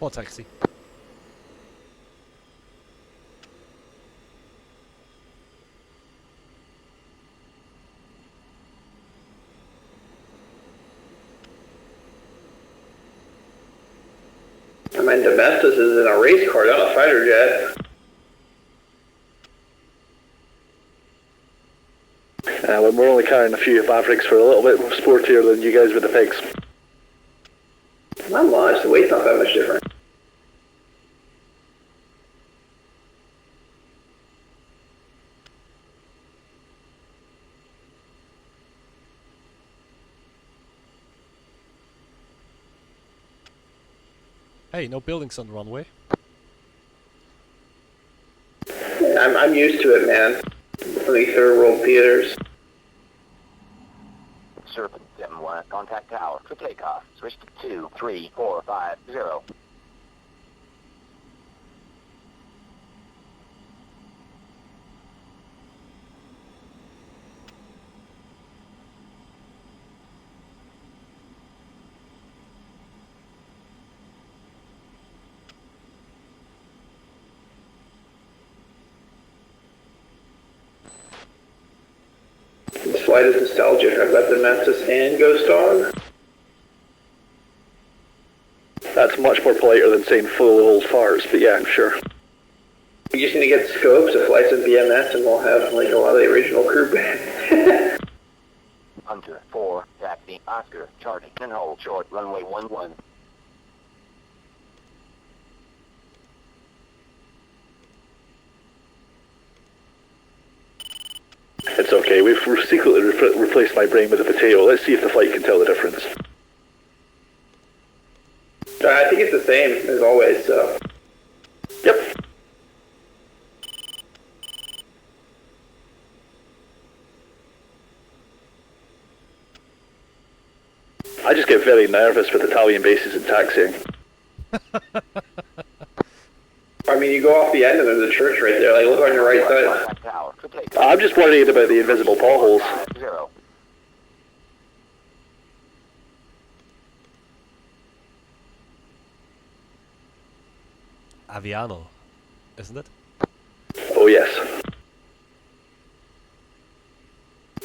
Or taxi. I mean, Domestos is in a race car, not a fighter jet. We're only carrying a few Mavericks for a little bit sportier than you guys with the pigs. Not much, the weight's not that much different. Hey, no buildings on the runway. I'm used to it, man. From these third world theaters. Serpent 7-1, contact tower for takeoff. Switch to 23450. This flight is nostalgic. I've got Domestos and Ghostdog. That's much more politer than saying full of old farts, but yeah, sure. We just need to get scopes of flights of BMS and we'll have like a lot of the original crew back. Hunter 4, taxi, Oscar, charting, and hold short, runway 11. It's okay, we've secretly replaced my brain with a potato. Let's see if the flight can tell the difference. I think it's the same as always, so. Yep. I just get very nervous with Italian bases and taxiing. I mean, you go off the end and there's a church right there. Like, look on your right side. I'm just worried about the invisible potholes. Aviano, isn't it? Oh yes.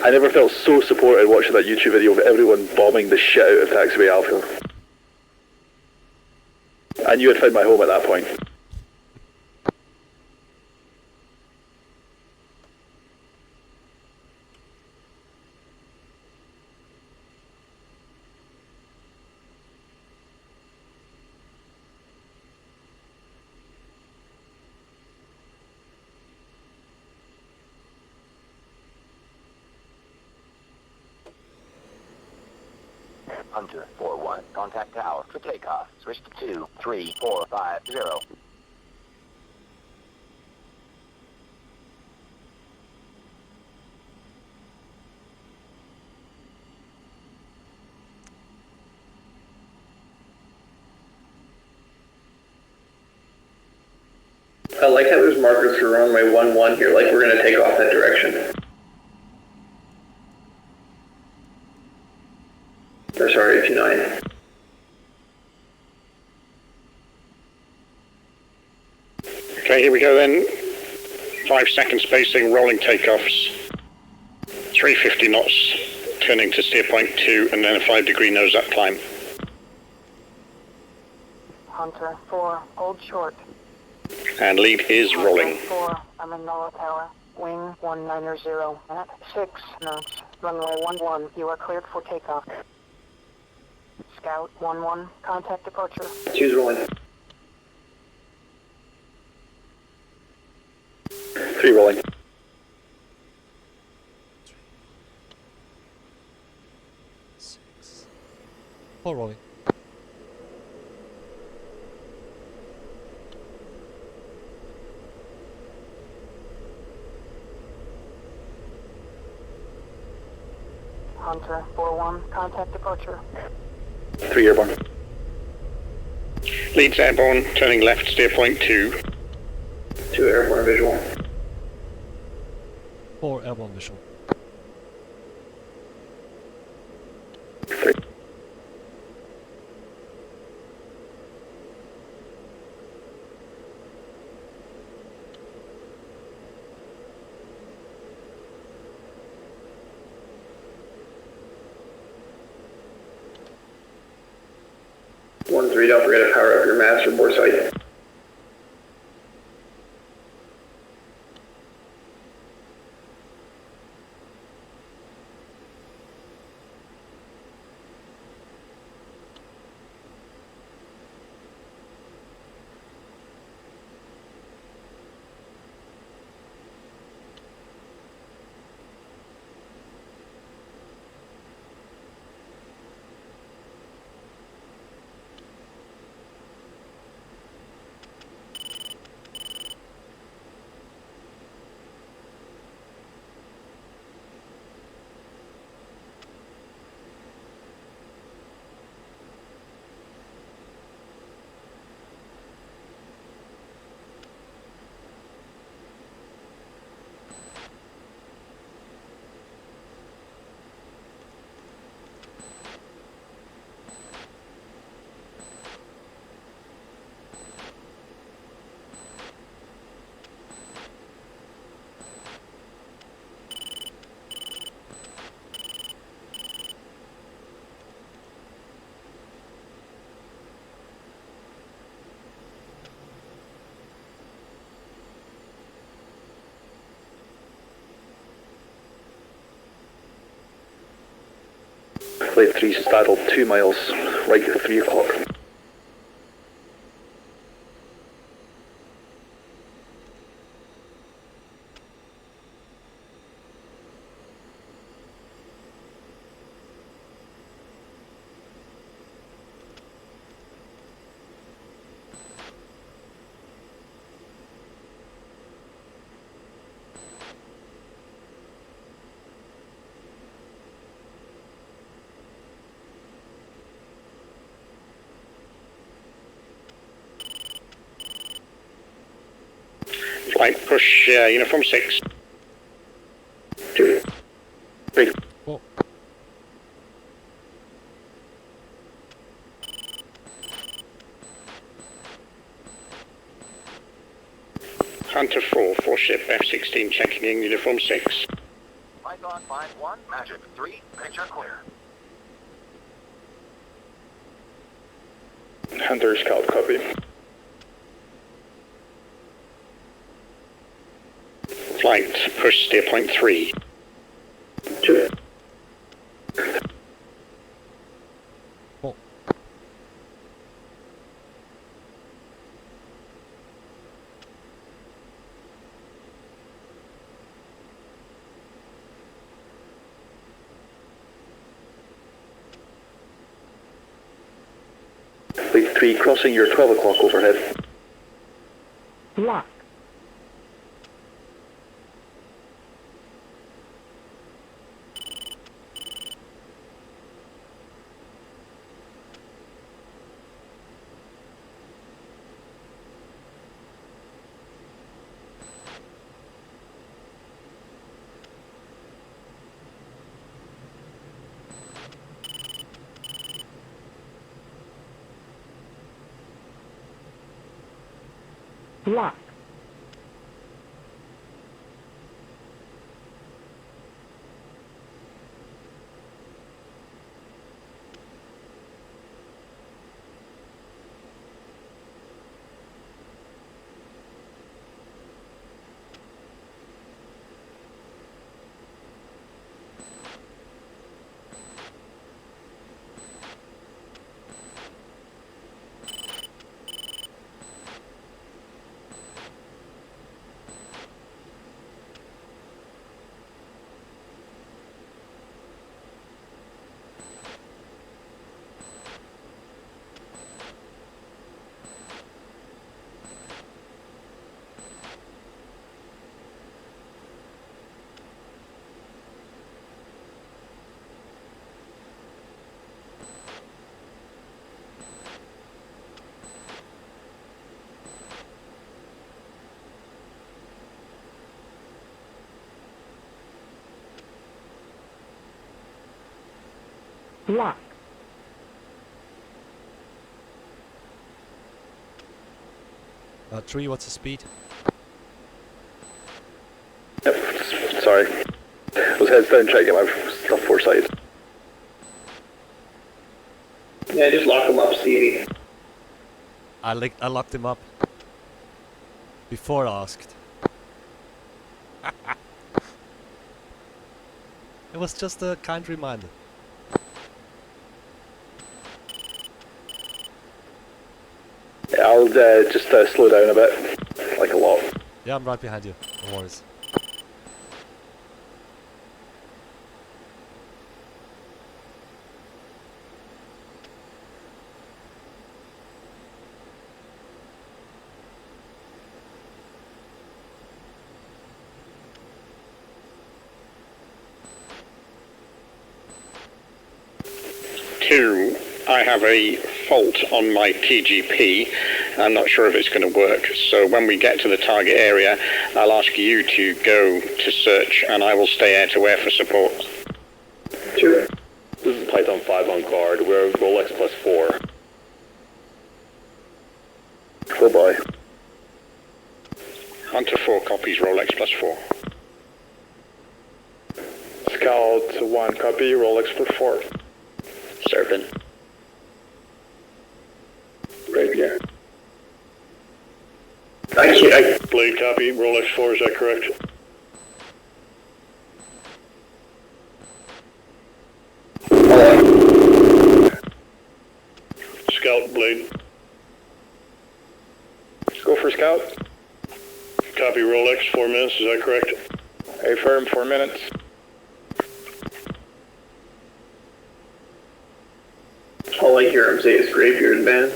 I never felt so supported watching that YouTube video of everyone bombing the shit out of Taxiway Alpha. I knew I'd found my home at that point. Hunter 4-1, contact tower for takeoff. Switch to 23450. I like how there's markers for runway 11 here, like we're going to take off that direction. Or sorry, 29. Okay, here we go then. 5 second spacing, rolling takeoffs. 350 knots, turning to steer point 2, and then a 5-degree nose-up climb. Hunter 4, hold short. And lead is rolling. Hunter 4, I'm in Nala Tower. Wing 190 at 6 knots. Runway 11, you are cleared for takeoff. Scout 11, contact departure. 2's rolling. 3 rolling. 6. 4 rolling. Hunter 4-1, contact departure. 3 airborne. Lead's airborne, turning left, steer point 2. 2 airborne visual. 4 airborne visual. 3. 1-3, don't forget to power up your master bore sight. Flight 3 straddled 2 miles, right at 3 o'clock. Flight push uniform 6. 2, 3. Whoa. Hunter 4 ship F-16 checking in uniform 6. Python 5-1, Magic 3, picture clear. Hunter Scout copy. Flight push steer point 3. 2. Whoa. Flight 3 crossing your 12 o'clock overhead. Lock. Lock. Lock. Tree, what's the speed? Yep, sorry. I was heads down trying to get my stuff foresight. Yeah, just lock them up, Stevie. I locked him up. Before asked. It was just a kind reminder. Yeah, I'll just slow down a bit, like a lot. Yeah, I'm right behind you. No worries. I have a fault on my TGP. I'm not sure if it's going to work. So when we get to the target area, I'll ask you to go to search, and I will stay air to air for support. Sure. This is Python 5 on guard. We're Rolex +4. Full by. Hunter 4 copies, Rolex +4. Scout 1 copy, Rolex +4. Serpent. Rapier. Blade copy, Rolex 4, is that correct? Scout, Blade. Go for Scout. Copy, Rolex, 4 minutes, is that correct? Affirm, 4 minutes. All I hear him say is graveyard, man.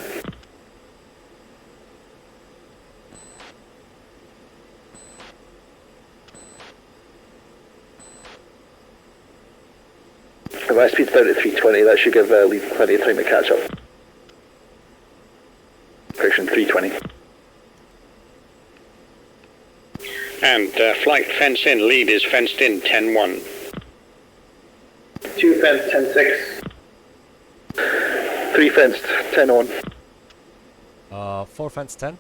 If my speed's down to 320, that should give Lee plenty of time to catch up. Correction, 320. And flight fence in, lead is fenced in, 10-1. 2 fence, 10-6. 3 fenced, 10 on. 4 fence 10.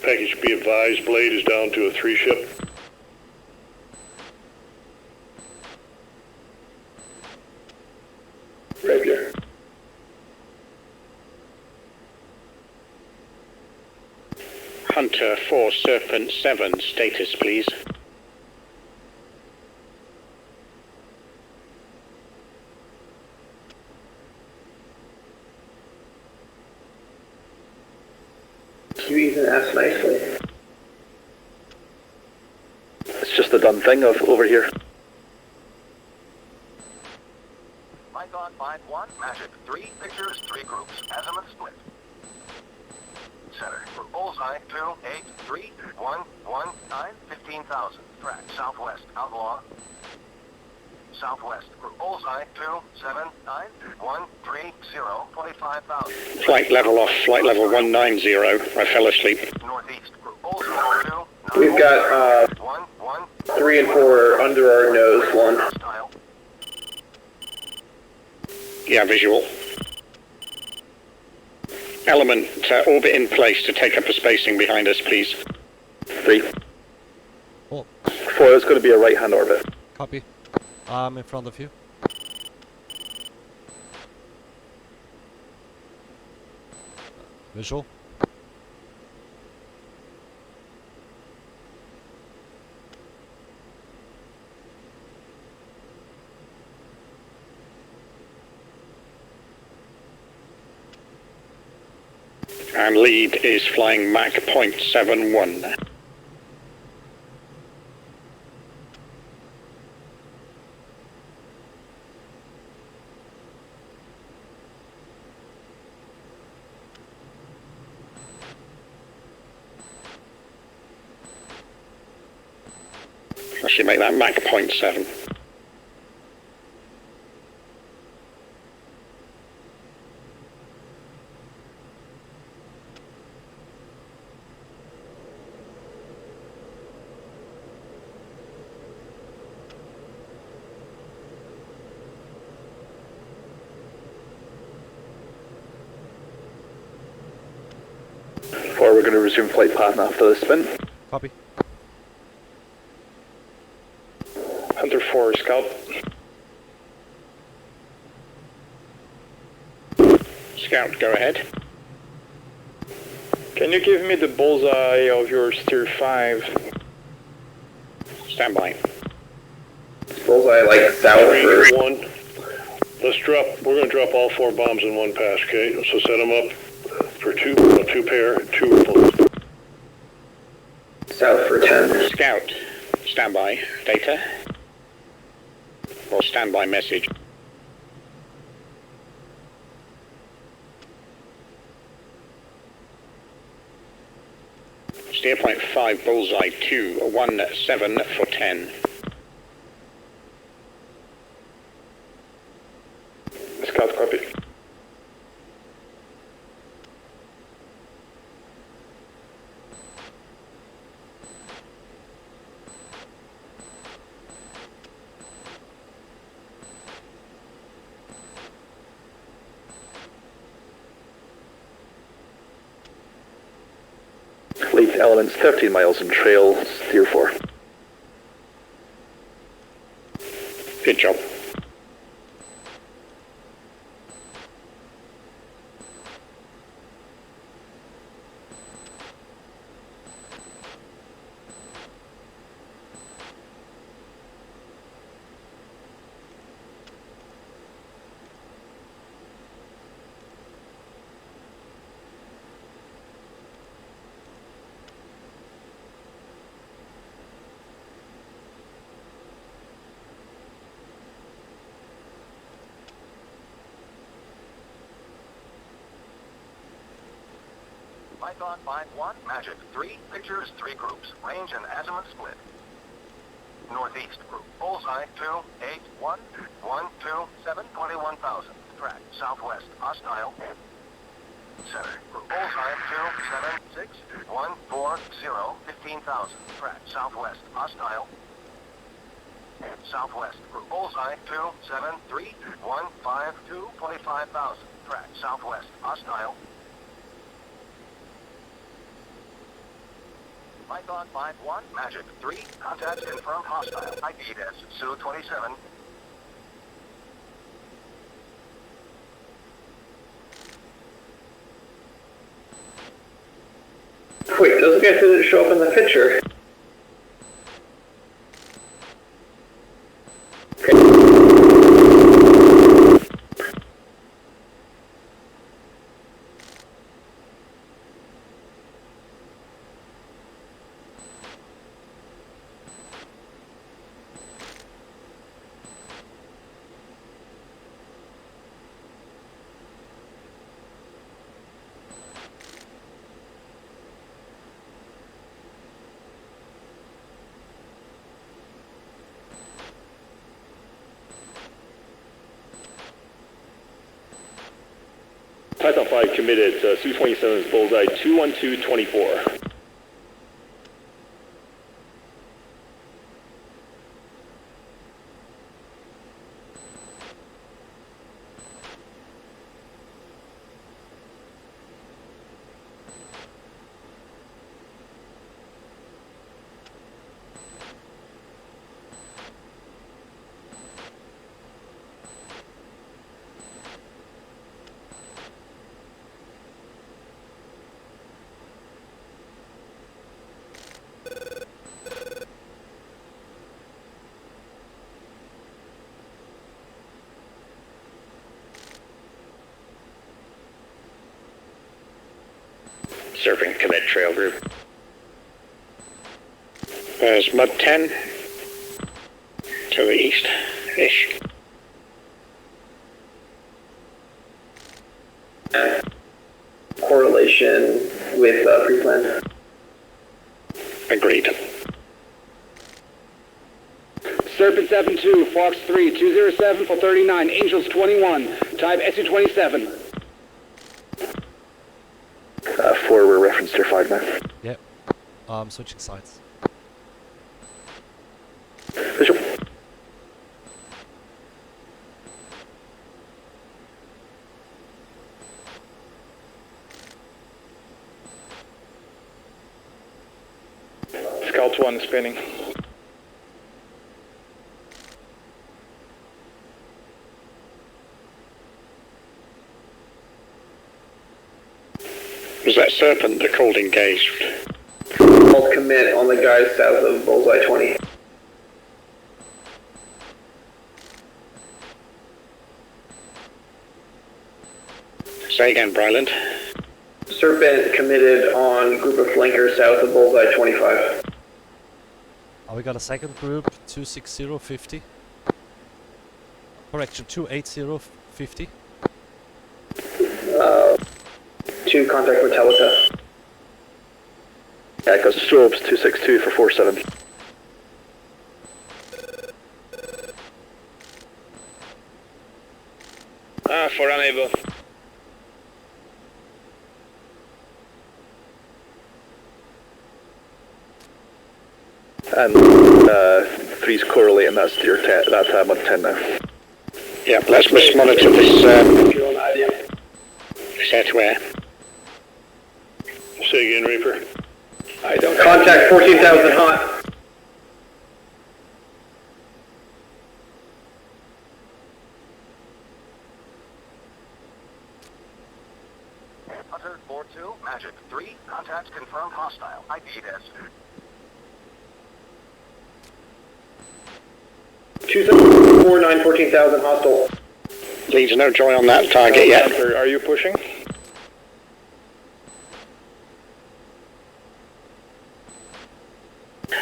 Package be advised, Blade is down to a 3-ship. Rapier. Hunter 4, Serpent 7, status please. You even asked nicely. It's just a done thing of over here. Python 5-1, Magic. 3 pictures, 3 groups. Azimuth split. Center. For bullseye, 2, 8, 3, 1, 1, 9, 15,000. Track. Southwest. Outlaw. Southwest. For bullseye, 2, 7, 9, 1, 3, 0, 25,000. Flight level off, flight level 190. I fell asleep. Northeast. For bullseye, 2, 9, We've got 1, 1, 3 and 4 under our nose, 1. style. Yeah, visual. Element, orbit in place to take up a spacing behind us, please. 3. Oh, 4 is going to be a right-hand orbit. copy. I'm in front of you. Visual. And lead is flying Mach .71. I should make that Mach .7. we're going to resume flight path after the spin. Copy. Hunter 4, Scout. Scout, go ahead. Can you give me the bullseye of your Steer 5? Stand by. Bullseye like south or... 1. Let's drop, we're going to drop all 4 bombs in one pass, okay? So set them up for 2 pair, 2 ripples. south for 10. Scout, stand by. Data. Or standby message. Steer point 5, bullseye 2, 17 for 10. Scout, copy. Lead elements 13 miles in trail, Steer 4. Good job. Python 5-1, Magic 3, pictures 3 groups, range and azimuth split. Northeast group, bullseye 2, 8, 1, 1, 2, 7, 21,000. Track, southwest, hostile. Center group, bullseye 2, 7, 6, 1, 4, 0, 15,000. Track, southwest, hostile. Southwest group, bullseye 2, 7, 3, 1, 5, 2, 25,000. Track, southwest, hostile. Python 5-1, Magic 3, contact confirmed hostile. ID as Su-27. Wait, those guys didn't show up in the picture. Python 5 committed, Su-27's bullseye 21224. Serving commit trail group. There's mud 10 to the east-ish. Correlation with pre-plan. Agreed. Serpent 7-2, Fox 3, 207 for 39, Angels 21, type SU-27. 4 were referenced to 5 now. Yep. Switching sides. Visual. 1 spinning. Was that Serpent that called engaged? I'll commit on the guys south of Bullseye 20. Say again, Briland. Serpent committed on group of flankers south of Bullseye 25. We got a second group, 26050. Correction, 28050. 2 contact Metallica. Yeah, I got strobes 262 for 47. For unable. And 3's correlating, that's your that I'm on 10 now. Yeah, let's monitor this this air-to-air. Say again, Reaper. I don't Contact 14,000 hot. Hunter 4-2, Magic 3, contact confirmed hostile. ID this. 2749, 14,000 hostile. Leads no joy on that target yet. Hunter, are you pushing?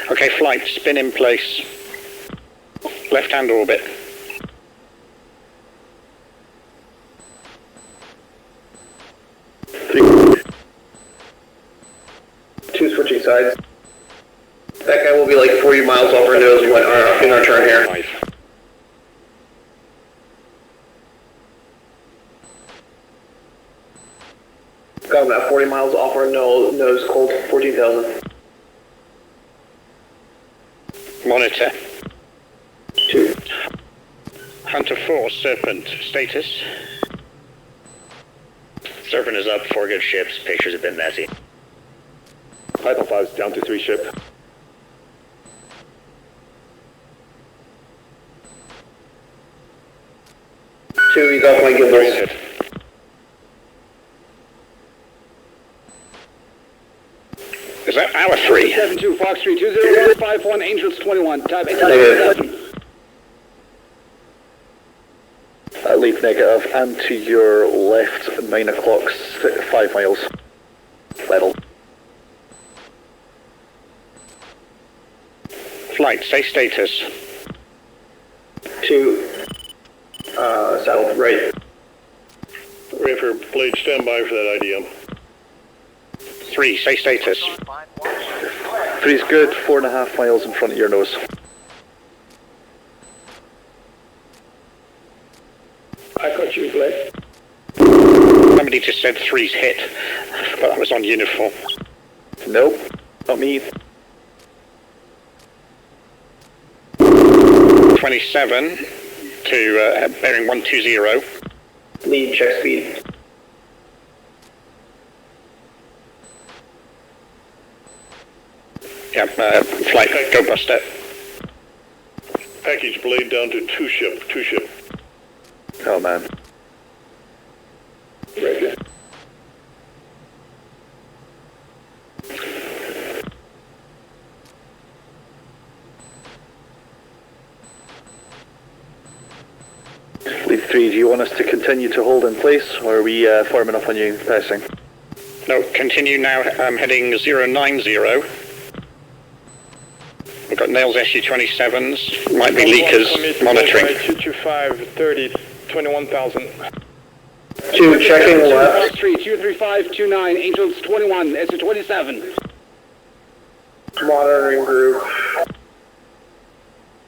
Okay, flight, spin in place. Left-hand orbit. Two switching sides. That guy will be like 40 miles off our nose in our turn here. Nice. Got him at 40 miles off our nose, cold 14,000. Monitor. 2. Hunter 4, Serpent, status. Serpent is up, 4 good ships, pictures have been messy. Python 5's down to 3 ship. Two, he's off my gimbals. Is that our 3? 72, Fox 3, 20151, Angels 21, type Negative. Leave negative, and to your left, 9 o'clock, 5 miles. Level. Flight, say status. 2, saddle right. Reaper, blade standby for that IDM. 3, say status. 3's good, 4.5 miles in front of your nose. I got you, Blake. Somebody just said 3's hit, but that was on uniform. Nope, not me. 27 to bearing 120. Lead, check speed. Yeah, flight, go bust it. Package blade down to 2 ship. Oh man. Right. Lead 3, do you want us to continue to hold in place, or are we forming up on you passing? No, continue now, heading 090. We've got Nails SU-27s, might be leakers, monitoring. 225, 30, 21,000. 2, checking left. Fox 3, 23529, Angels 21, SU-27. Monitoring group.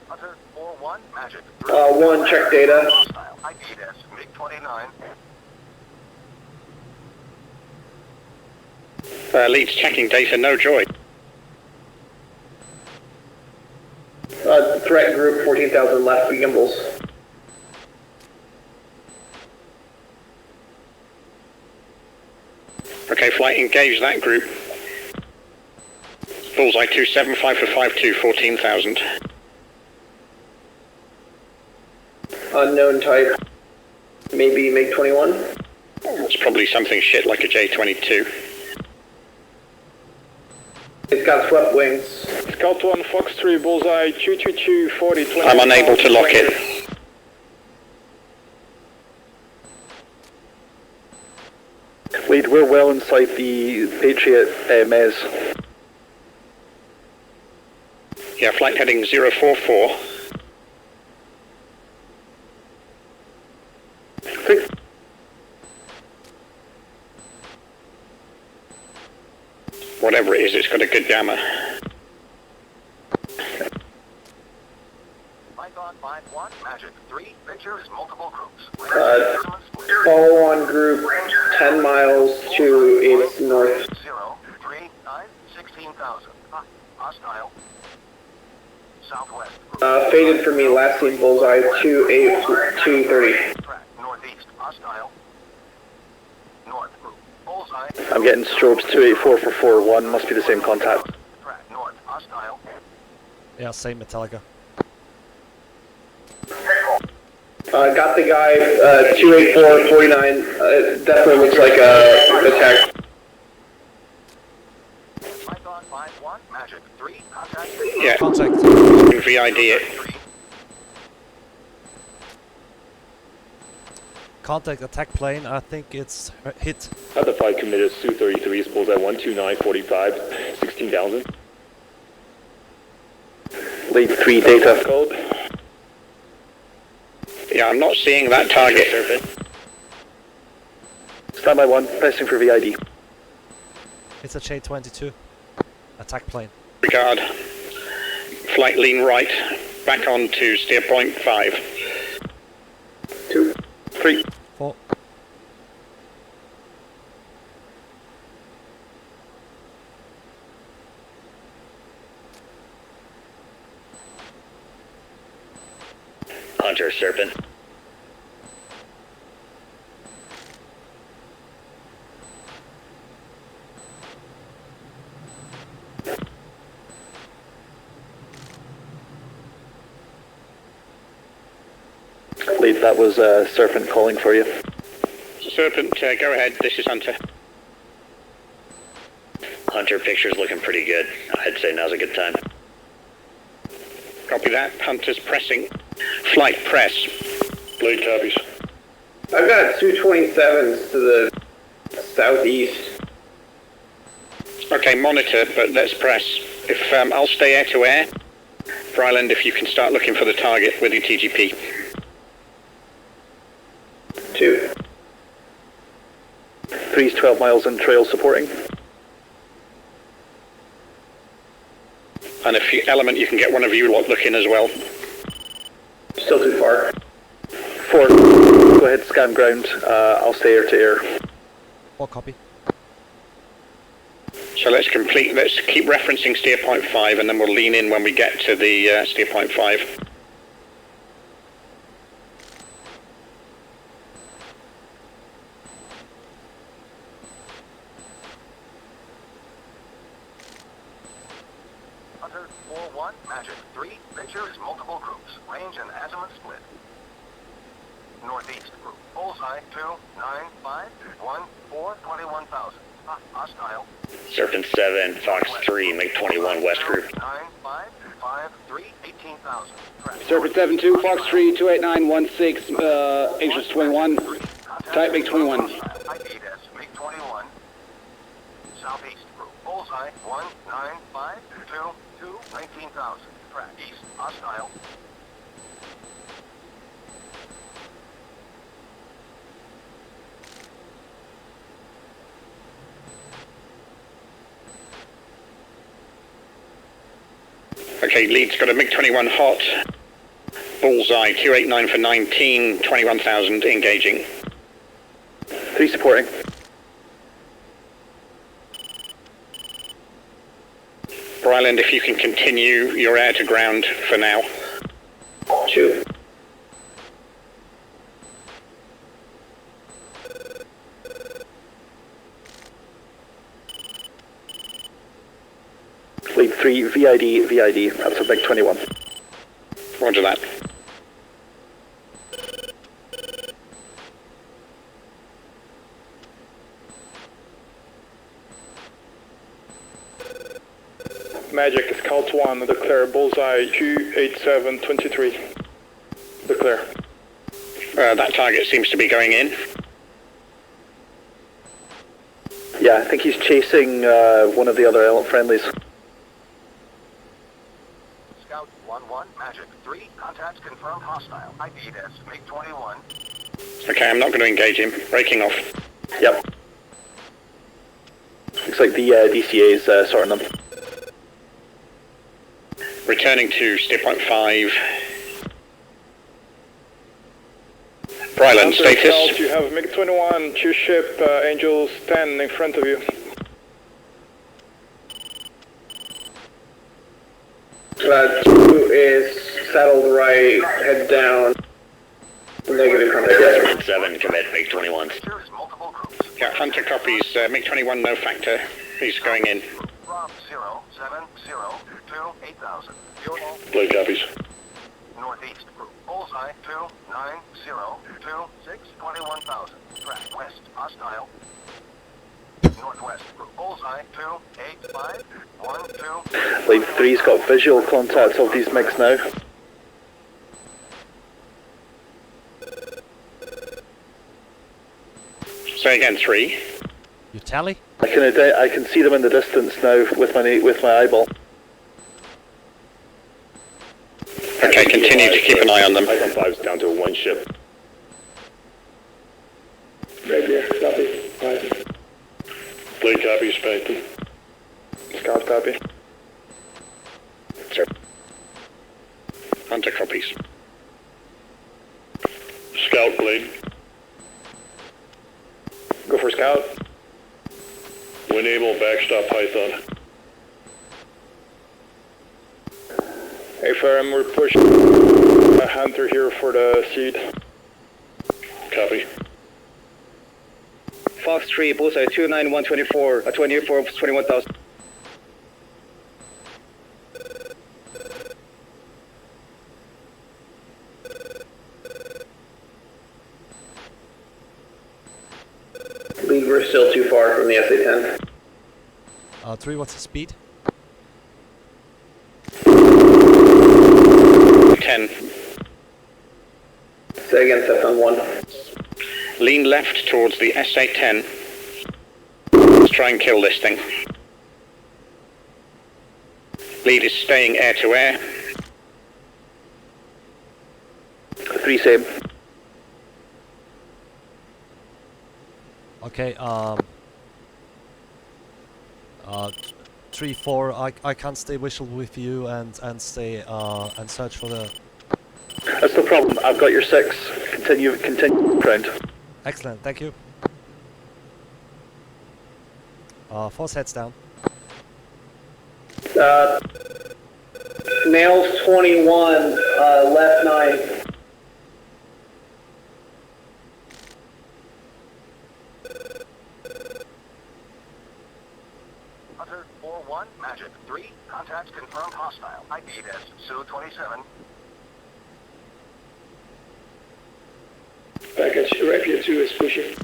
Hunter 4-1, Magic 1, check data. hostile. ID this. MiG-29. Leads checking data, no joy. Threat group, 14,000 left, gimbals. Okay, flight, engage that group. Bullseye 275 for 52, 14,000. Unknown type. Maybe MiG-21. It's probably something shit like a J-22. It's got swept wings. Scout 1, Fox 3, Bullseye 222, 40, 20. I'm unable to lock it. Lead, we're well inside the Patriot mez. Yeah, flight heading 044. Whatever it is, it's got a good jammer. Python 5-1, Magic 3, pictures multiple groups. Follow on group 10 miles to its north. 0, 3, 9, 16,000. Hostile. Southwest. Faded for me, last seen Bullseye 230. Track northeast. Hostile. North group. Bullseye. I'm getting strobes 284 for 41, must be the same contact. Track north. Hostile. Yeah, same Metallica. Got the guy, 284, 49, definitely looks like a attack. Python 5-1, Magic 3, contact. Yeah, Contact. VID it. Contact attack plane. I think it's hit. Other flight committed Su-33 is Bullseye 12945, 16,000. Lead 3 data. Code. Yeah, I'm not seeing that target. Standby 1, pressing for VID. It's a J-22 attack plane. Regard. Flight lean right. Back on to steer point 5. 2, 3. 4. Hunter, Serpent. Lead, that was Serpent calling for you. Serpent, go ahead. This is Hunter. Hunter, picture's looking pretty good. I'd say now's a good time. Copy that. Hunter's pressing. Flight press. Blade copies. I've got 227s to the southeast. Okay, monitor, but let's press. If I'll stay air to air. Briland, if you can start looking for the target with your TGP. 2. 3's 12 miles in trail supporting. And if you element, you can get one of you lot looking as well. Still too far. 4, go ahead, scan ground. I'll stay air to air. 4 copy. So let's keep referencing steer point 5 and then we'll lean in when we get to the steer point 5. Hunter 4-1, Magic 3, pictures multiple groups. Range and azimuth split. Northeast group. Bullseye 2, 9, 5, 1, 4, 21,000. Hostile. Serpent 7, Fox 3, MiG-21, West Group. 9, 5, 5, 3, 18,000. Serpent 7-2, Fox 3, 28916, Angels 21, type MiG-21. IPS MiG-21. Southeast group. Bullseye 1, 9, 5, 2, 2, 19,000. Track east. Hostile. Okay, lead's got a MiG-21 hot. Bullseye 289 for 19, 21,000 engaging. 3 supporting. Briland, if you can continue your air to ground for now. 2. Lead 3, VID, that's a big 21. Roger that. Magic, Scout 1, declare bullseye 28723. Declare. That target seems to be going in. Yeah, I think he's chasing one of the other friendlies. Scout 1-1, Magic 3, contacts confirmed hostile. ID as MiG-21. Okay, I'm not going to engage him. Breaking off. Yep. Looks like the DCA is sorting them. Returning to steer point 5. Briland status. Scout, you have MiG-21, 2 ship, Angels 10 in front of you. 2 is saddled right, head down. Negative contact. 7, commit MiG-21. There's multiple groups. Yeah, Hunter copies. MiG-21 no factor. He's going in. Rob 0702 8000. Blade copies. Northeast group. Bullseye 29026 21,000. Track west. Hostile. Northwest group. Bullseye 28512. Lead 3's got visual contacts of these MiGs now. Say again, 3. You tally? I can see them in the distance now with my eyeball. Okay, continue to keep an eye on them. Icon 5's down to 1 ship. Right here, copy. 5. Blade copies, Phantom. Scout copy. Sir. Hunter copies. Scout Blade. Go for Scout. When able, backstop Python. Hey, Ferrum, we're pushing a Hunter here for the seed. Copy. Fox 3, bullseye 29124, 24 21,000. Lead, we're still too far from the SA-10. 3, what's the speed? 10. Say again, Seth on 1. Lean left towards the SA-10. Let's try and kill this thing. Lead is staying air to air. 3 same. Okay, 3, 4, I can't stay visual with you and stay and search for the... That's no problem. I've got your 6. Continue ground. Excellent, thank you. Force heads down. Nails 21, left 9. Hunter 4-1, Magic 3, contacts confirmed hostile. ID as Su-27. Package, Rapia 2 is pushing.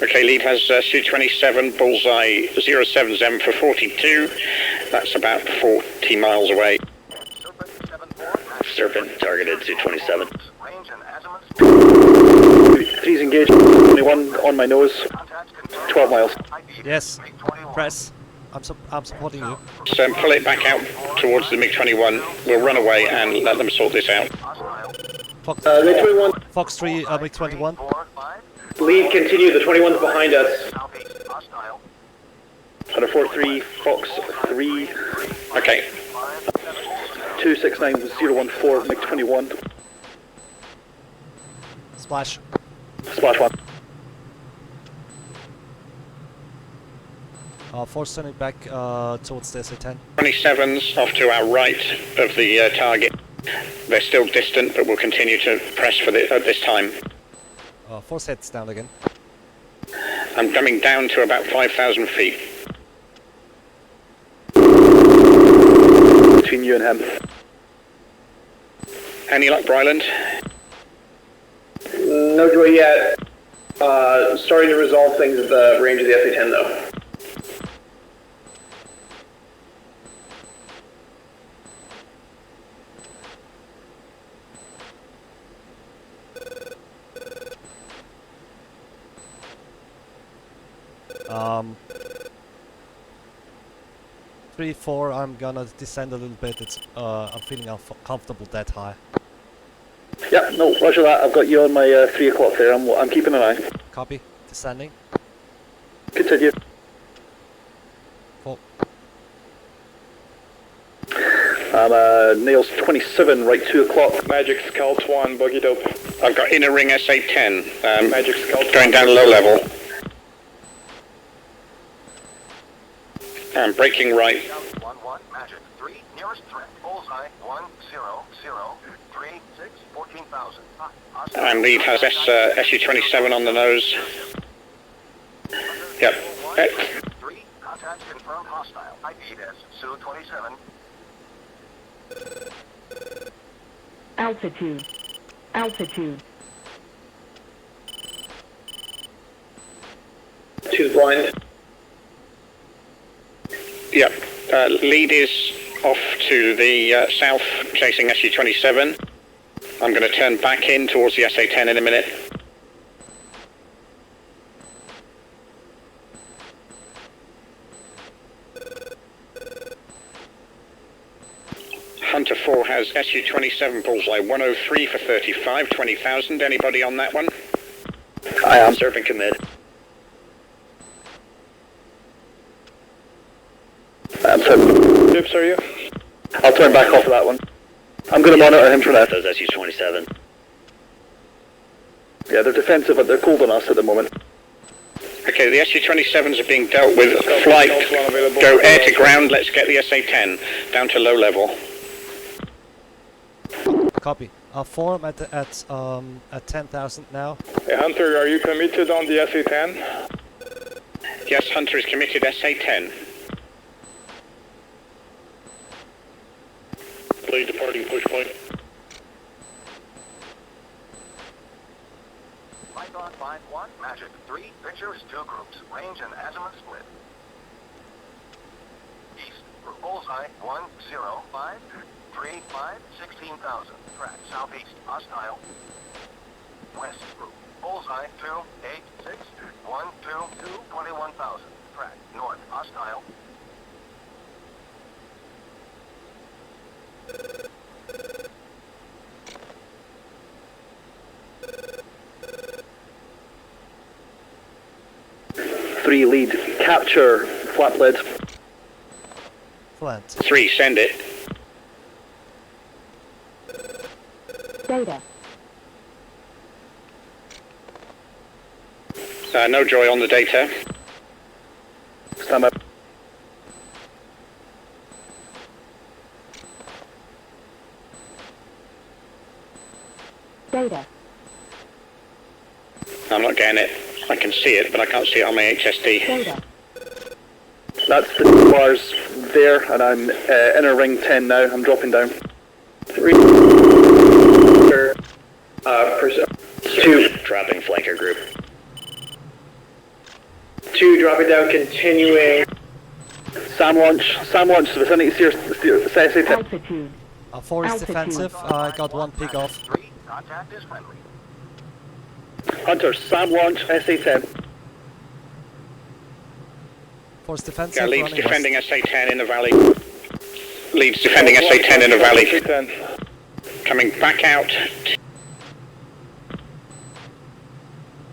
Okay, lead has Su-27, bullseye 070 for 42. That's about 40 miles away. Serpent 7-4, Serpent targeted to 27. range and azimuth. 3's engaged. 21 on my nose. Contacts confirmed. 12 miles. Yes, MiG-21. press. I'm supporting you. So pull it back out towards the MiG-21. We'll run away and let them sort this out. Hostile. Fox, MiG-21. Fox 3, MiG-21. 4, 5. Lead, continue. The 21's behind us. Southeast. Hostile. Hunter 4-3, Fox 3, Okay, 269014, MiG-21. Splash. Splash 1. Force sending back towards the SA-10. 27's off to our right of the target. They're still distant, but we'll continue to press for at this time. Force heads down again. I'm coming down to about 5,000 feet. between you and him. Any luck, Briland? No joy yet. Starting to resolve things at the range of the SA-10 though. Um, 3-4, I'm gonna descend a little bit. It's I'm feeling uncomfortable that high. Yeah, no, roger that. I've got you on my 3 o'clock there. I'm keeping an eye. Copy. Descending. Continue. 4. I'm Nails 27, right 2 o'clock. Magic Scout 1, buggy dope. I've got inner ring SA-10. Magic Scout Going down low level. I'm braking right. 1-1, Magic 3, nearest threat, bullseye 1-0-0-3-6, 14,000. And lead has SU-27 on the nose. Yep. 3, contact confirmed hostile. IP is SU-27. Altitude. Altitude. Two's blind. Yep. Lead is off to the south, chasing SU-27. I'm going to turn back in towards the SA-10 in a minute. Hunter 4 has SU-27 bullseye 103 for 35, 20,000. Anybody on that one? I am. Serpent commit. Chips, are you? I'll turn back off of that one. I'm going to monitor him for now. Those SU-27. Yeah, they're defensive, but they're cold on us at the moment. Okay, the SU-27s are being dealt with. Flight, go air to ground. Let's get the SA-10 down to low level. Copy. 4, I'm at 10,000 now. Hey, Hunter, are you committed on the SA-10? Yes, Hunter is committed SA-10. Lead departing push point. Python 5-1, Magic 3, pictures 2 groups, range and azimuth split. East, group bullseye 1-0-5-3-5, 16,000. Track southeast, hostile. West, group bullseye 2-8-6-1-2-2, 21,000. Track north, hostile. Three lead, capture, flap lead. Flat. 3, send it. Data. No joy on the data. Stand up. Data. I'm not getting it. I can see it, but I can't see it on my HSD. Data. That's the bars there, and I'm inner ring 10 now. I'm dropping down. 2. Dropping flanker group. 2, dropping down, continuing. Sam launch, vicinity steer, SA-10. Altitude. 4 is Altitude. defensive. I got 1 pig off. 3, contact is friendly. Hunter, Sam launch, SA-10. 4 is defensive. Yeah, leads running defending west. SA-10 in the valley. Leads defending SA-10 in the valley. SA-10. Coming back out.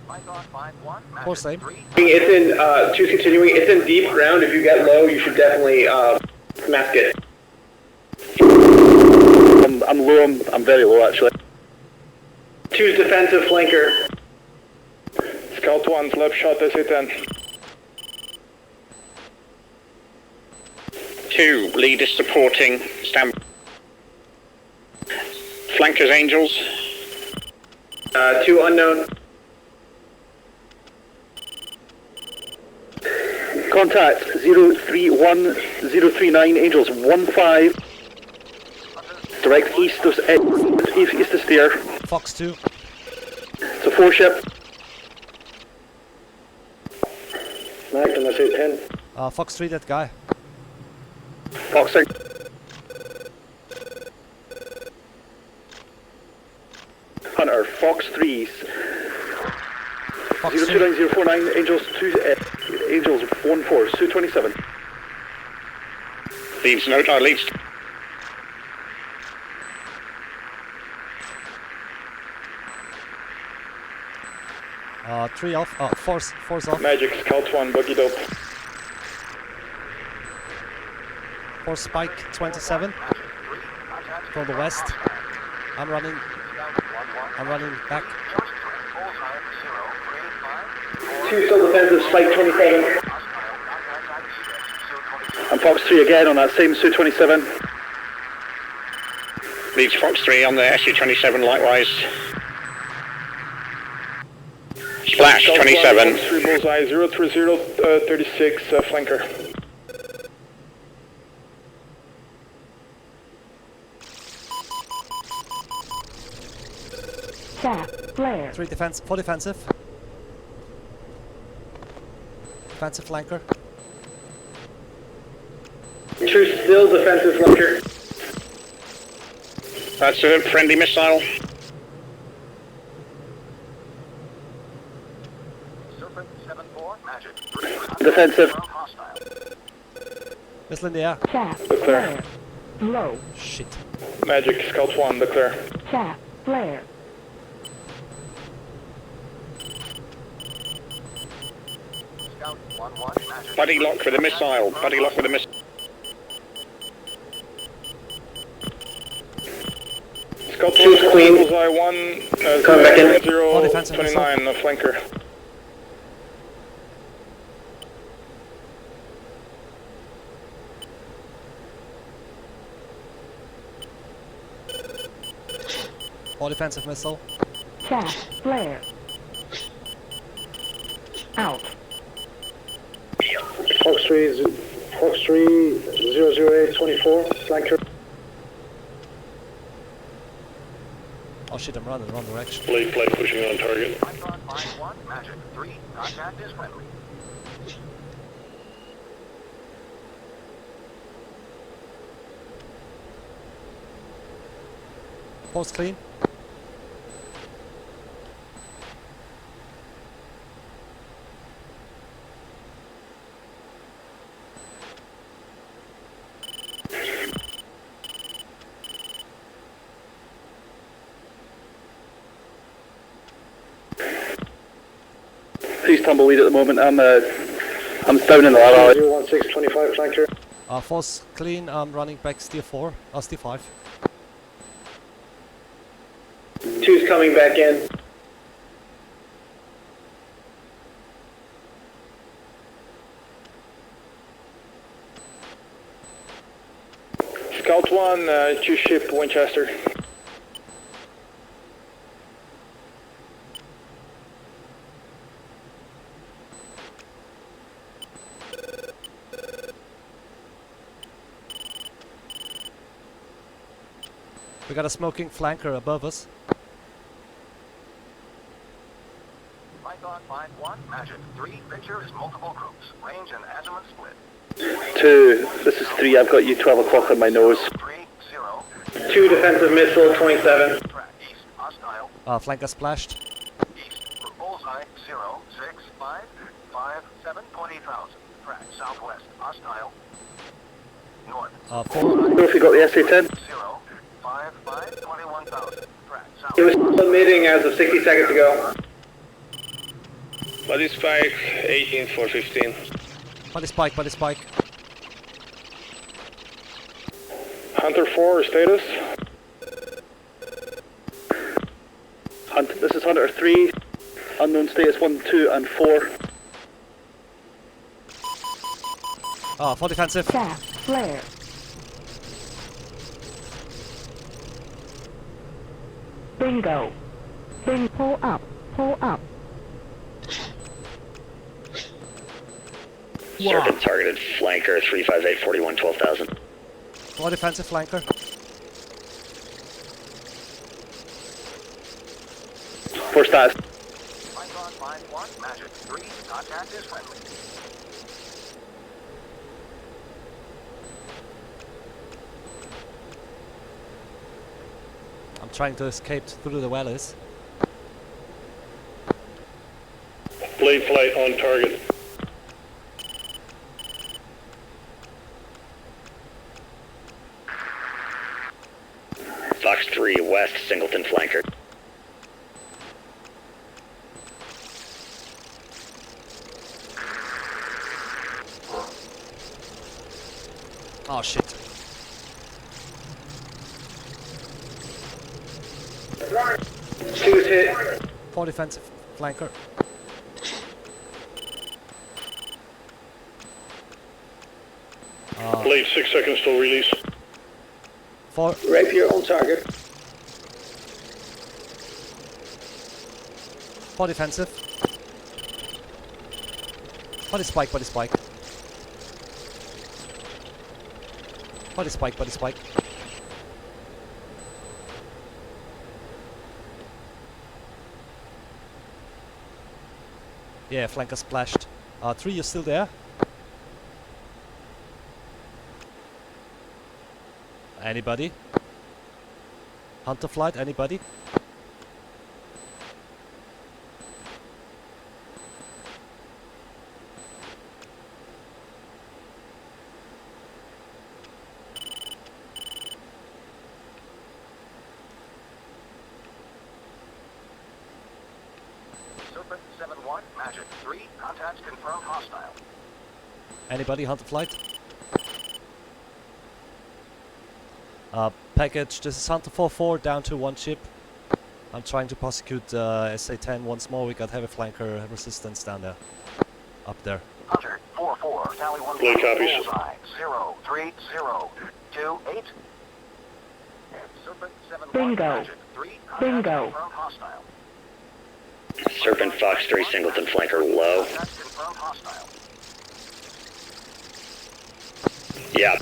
Python 5-1, 4 Magic same. 3. It's in, 2's continuing, it's in deep ground. If you get low, you should definitely, mask it. I'm low, I'm very low actually. 2's defensive flanker. Scout 1's left shot SA-10. 2, lead is supporting. Stand. Flankers, Angels. 2 unknown. Contact 031-039 Angels 15. direct east of east of steer. Fox 2. It's a 4-ship. Magnum SA-10. Fox 3, that guy. Fox 6. Hunter, Fox 3s. Fox 029049, Angels 2, Angels 14, Su-27. Leads note, leads. Three off. Four's off. Magic, Scout 1, buggy dope. 4 Spike 27 from the west. I'm running back. 2 still defensive, Spike 27. And Fox 3 again on that same Su-27. Leads Fox 3 on the SU-27 likewise. Splash, Scout 27. 3 bullseye, 03036, flanker. Flare. 4 defensive. Defensive flanker. 2 still defensive flanker. That's a friendly missile. Serpent 7-4, Magic. Defensive. Missile in the air. Declare. Low. Shit. Magic, Scout 1, declare. Flare. Scout 1-1, Magic. Buddy lock with a missile. Buddy lock with a missile. Scout 1, Choose Queen. bullseye 1, Come back in. 029, flanker. All defensive missile. Flare. Out. Fox 3, 00824, flanker. Oh shit, I'm running the wrong direction. Blade flight pushing on target. Python 5-1, Magic. 3, contact is friendly. Post clean. Please tumbleweed at the moment. I'm down in the ladder. 01625, flanker. Force clean. I'm running back steer 4. Steer 5. 2's coming back in. Scout 1, 2-ship Winchester. We got a smoking flanker above us. Python 5-1, Magic. 3, picture is multiple groups. Range and azimuth split. 2, this is 3, I've got you 12 o'clock on my nose. 3-0. 2 defensive missile, 27. Track east, hostile. Flanker splashed. East, for bullseye, 06557 20,000. Track southwest, hostile. North, 4. If you got the SA-10. 055 21,000. Track south. It was submitting as of 60 seconds ago. Buddy spike, 18 for 15. Buddy spike. Hunter 4, status. This is Hunter 3. Unknown status 1, 2, and 4. 4 defensive. Flare. Bingo. Pull up. Serpent targeted flanker 358 41 12,000. 4 defensive flanker. For stats. Python 5-1, Magic 3, contact is friendly. I'm trying to escape through the valleys. Blade flight on target. Fox 3 west, Singleton flanker. Oh shit. Choose hit. 4 defensive flanker. Blade 6 seconds till release. 4. Rapier on target. 4 defensive. Body spike, body spike. Body spike, body spike. Yeah, flanker splashed. 3, you're still there? Anybody? Hunter flight, anybody? Serpent 7-1, Magic 3, contacts confirmed hostile. Anybody hunter flight? Package, this is Hunter 4-4 down to 1 ship. I'm trying to prosecute SA-10 once more. We got heavy flanker resistance down there. Up there. Hunter 4-4, tally 1 Blade copies. bullseye 03028. Serpent 7-1, Bingo. Magic 3, contacts Bingo. confirmed hostile. Serpent Fox 3 Singleton flanker low. Contacts confirmed hostile. Yeah.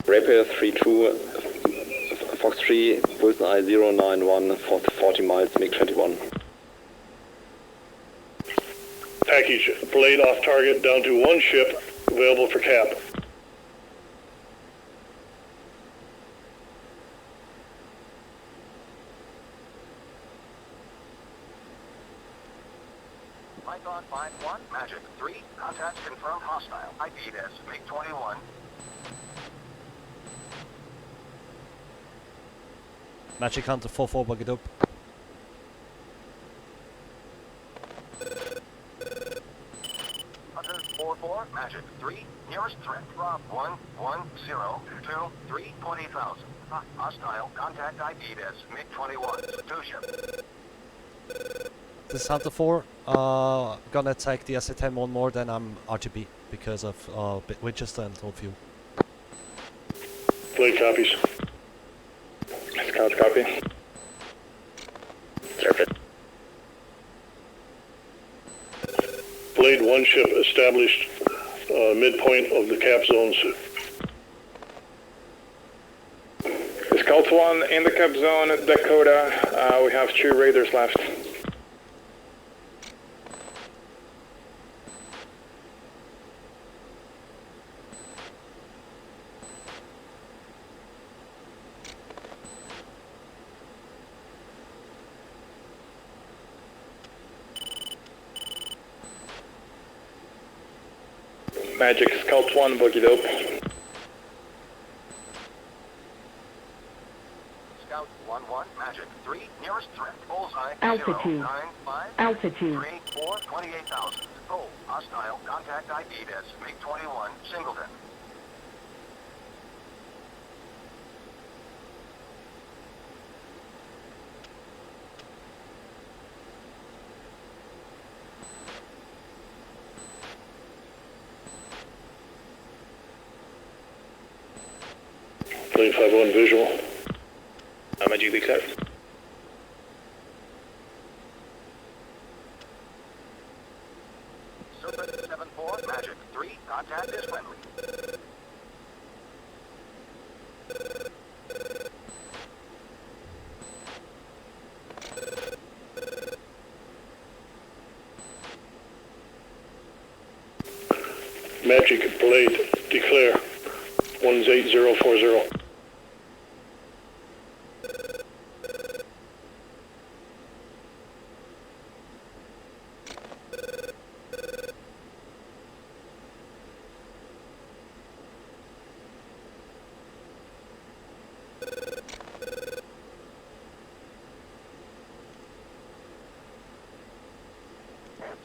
Rapier 3-2, Fox 3, bullseye 091, 40 miles, MiG-21. Package, blade off target down to 1 ship, available for cap. Python 5-1, Magic 3, contacts confirmed hostile. IP'd as MiG-21. Magic Hunter 4-4 bug it up. Hunter 4-4, Magic 3, nearest threat. Rob 11023, 20,000. Hostile, contact IP'd as MiG-21. 2 ship. This is Hunter 4. Gonna attack the SA-10 one more, then I'm RTB because of Winchester and low fuel. Blade copies. Scout copy. Serpent. Blade 1 ship established midpoint of the cap zones. Scout 1 in the cap zone, Dakota. We have 2 raiders left. Magic Scout 1, boogied up. Scout 1-1, Magic 3, nearest threat. Bullseye Altitude. 095. Altitude. 34, 28,000. Oh, hostile, contact IP'd as MiG-21, Singleton. Blade 5-1 visual. Magic be clear. Serpent 7-4, Magic 3, contact is friendly. Magic Blade, declare 18040.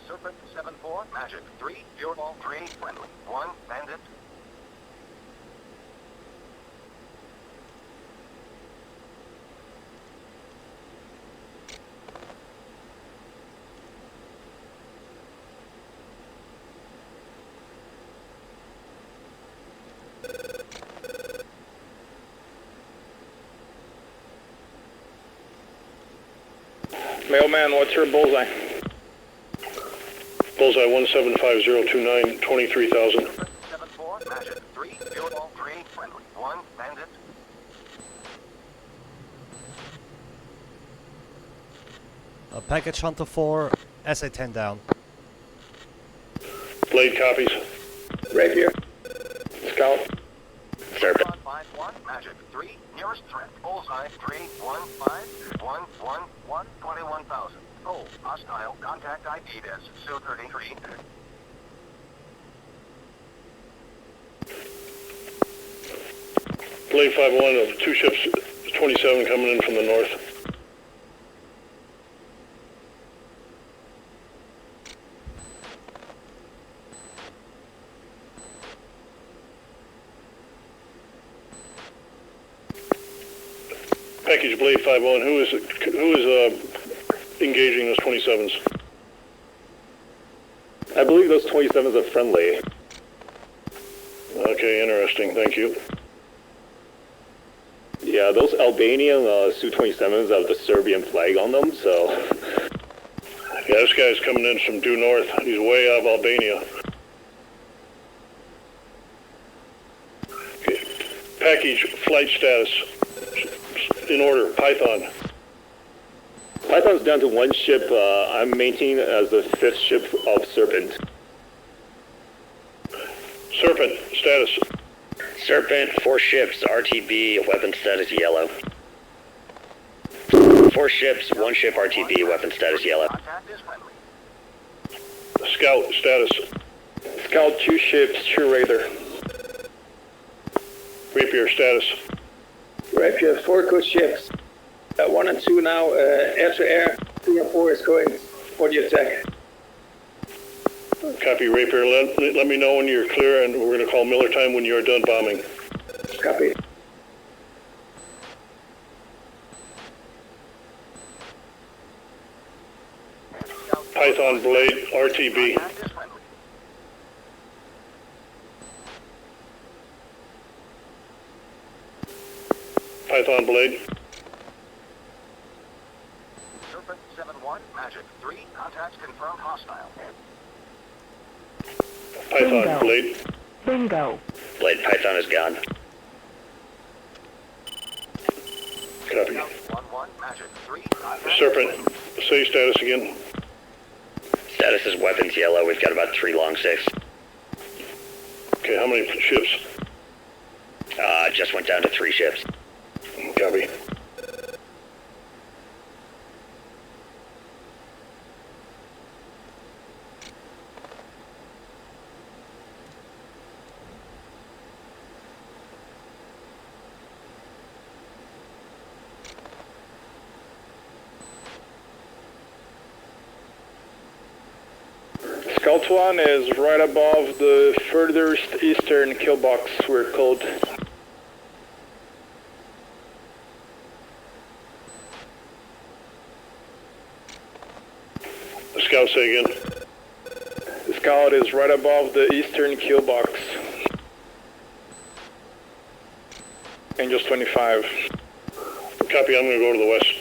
Serpent 7-4, Magic 3, Fureball 3, friendly. 1, Bandit. Mailman, what's your bullseye? Bullseye 175029, 23,000. 7-4, Magic 3, Fureball 3, friendly. 1, Bandit. Package Hunter 4, SA-10 down. Blade copies. Rapier. Scout. Serpent. 5-1, Magic 3, nearest threat. Bullseye 3, 1, 5, 1, 1, 1, 21,000. Oh, hostile, contact ID as Su-33. Blade 5-1 of 2 ships, 27 coming in from the north. Package Blade 5-1, who is engaging those 27s? I believe those 27s are friendly. Okay, interesting, thank you. Yeah, those Albanian Su-27s have the Serbian flag on them, so... Yeah, this guy's coming in from due north. He's way out of Albania. Okay. Package flight status. In order, Python. Python's down to 1 ship. I'm maintaining as the 5th ship of Serpent. Serpent, status. Serpent, 4 ships, RTB, weapon status yellow. 4 ships, 1 ship RTB, weapon status yellow. Contact is friendly. Scout, status. Scout 2 ships, true raider. Rapier, status. Rapier, 4 good ships. 1 and 2 now, air to air. 3 and 4 is going for the attack. Copy, Rapier. Let me know when you're clear, and we're going to call Miller time when you're done bombing. Copy. Python, Blade, RTB. Contact is friendly. Python, Blade. Serpent 7-1, Magic 3, contacts confirmed hostile. Python, Bingo. Blade. Bingo. Blade Python is gone. Copy. 1-1, Magic 3, contact. Serpent, say status again. Status is weapons yellow. We've got about 3 long 6. Okay, how many ships? Just went down to 3 ships. Copy. Scout 1 is right above the furthest eastern kill box, we're called. Scout, say again. The Scout is right above the eastern kill box. Angels 25. Copy, I'm going to go to the west.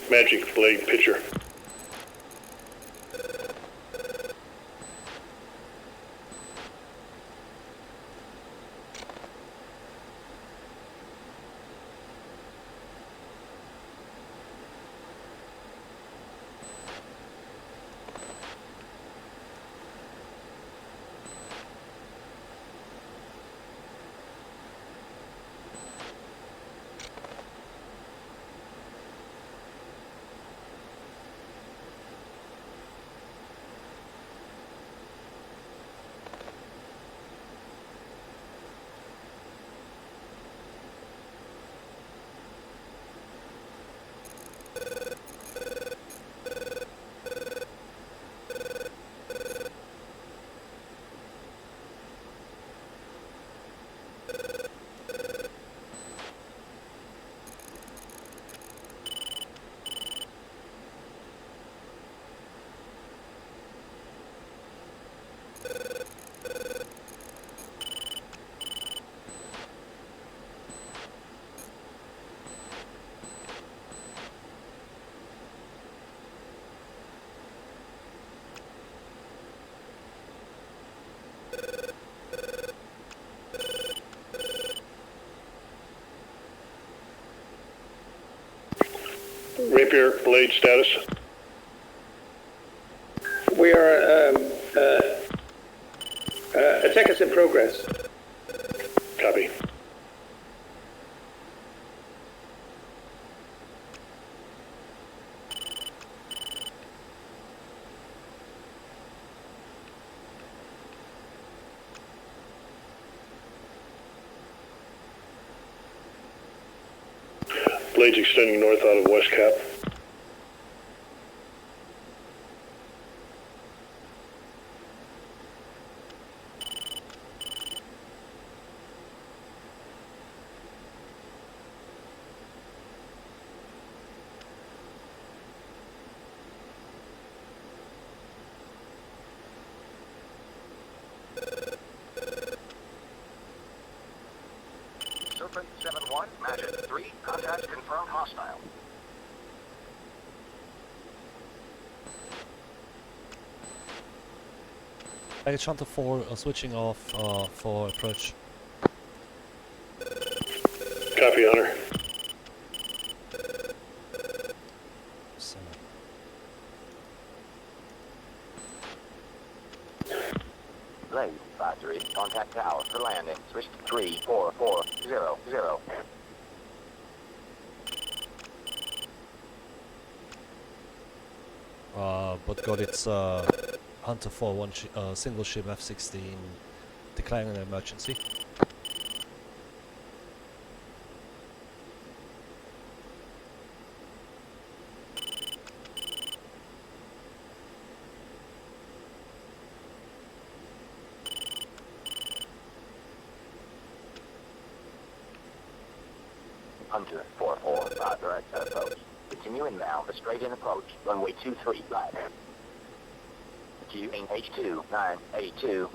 magic blade pitcher. Rapier blade status. We are attackers in progress. Copy. Blades extending north out of West Cap. Serpent 7-1, Magic 3, contact confirmed hostile. Baggage Hunter 4 switching off for approach. Copy, Hunter. So, Blade Factory, contact tower for landing. Switch 34400. but got its Hunter 4 single ship F-16 declaring an emergency. Hunter 4-4, direct approach. Continue inbound for straight in approach. Runway 23 right. QH2 982.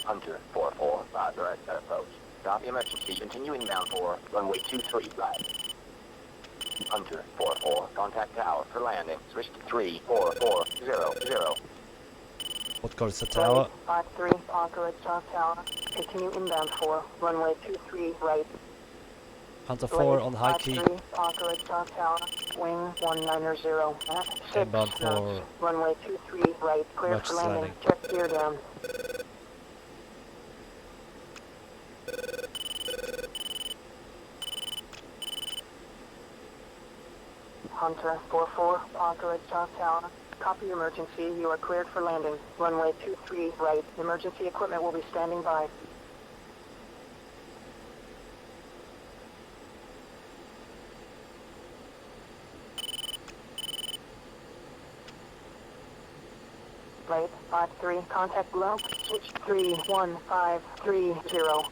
Hunter 4-4, direct approach. Copy emergency. Continue inbound for runway 23 right. Hunter 4-4, contact tower for landing. Switch to 34400. What got its a tower? 53, Conquer at South Tower. Continue inbound for runway 23 right. Hunter 4 on high key. 53, Conquer at South Tower. Wing 190 at 6 Inbound knots. for Runway 23 right. Clear Merch's for landing. Landing. Check gear down. Hunter 4-4, Conquer at South Tower. Copy emergency. You are cleared for landing. Runway 23 right. Emergency equipment will be standing by. Right, 53, contact below. Switch 31530.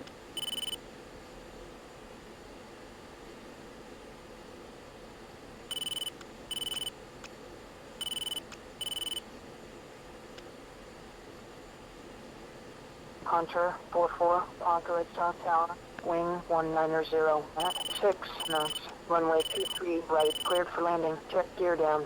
Hunter 4-4, Anchorage South Tower, wing 190 at 6 knots, runway 23 right, cleared for landing, check gear down.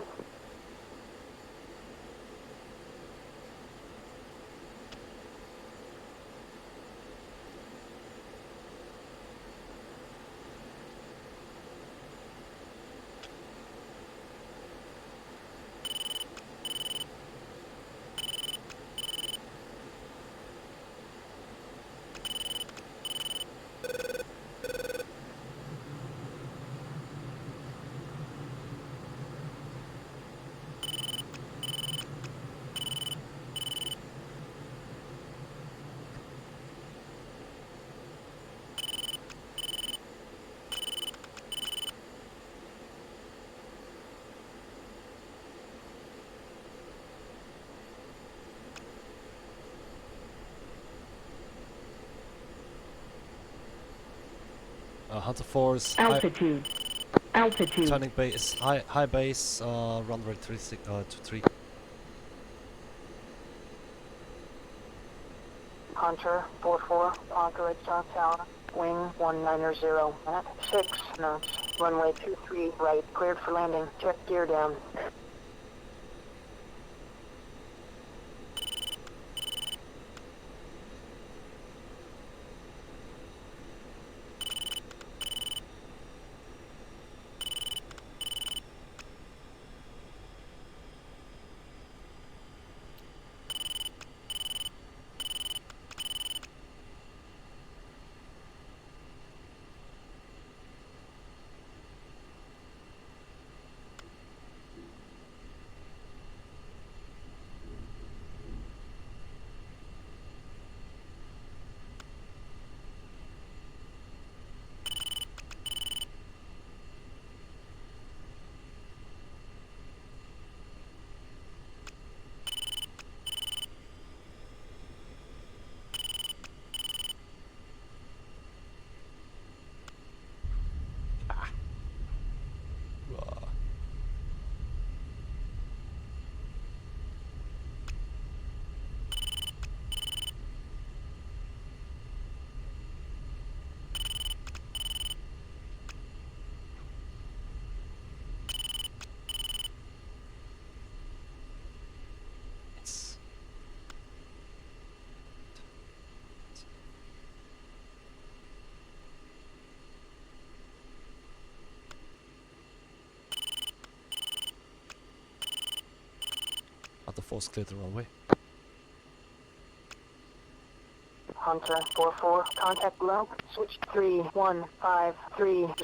Hunter 4's Altitude. turning base, high base, runway 23. Hunter 4-4, Anchorage South Tower, wing 190 at 6 knots, runway 23 right, cleared for landing, check gear down. Hunter 4's cleared the runway. Hunter 4-4, contact below, switch 31530.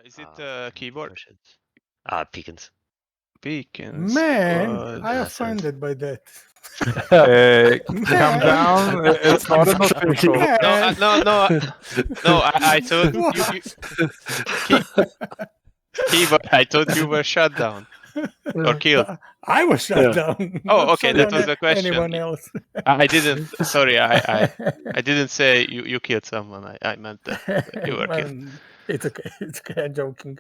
Is it keyboard? Beacons. Beacons. Man, but- I offended by that. Calm down. It's not an official. No, I thought you Keyboard, I thought you were shut down. Or killed. I was shut down. Oh, not okay, that someone was the question. Anyone else? I didn't. Sorry, I didn't say you killed someone. I meant that you were killed. It's okay. It's okay. I'm joking.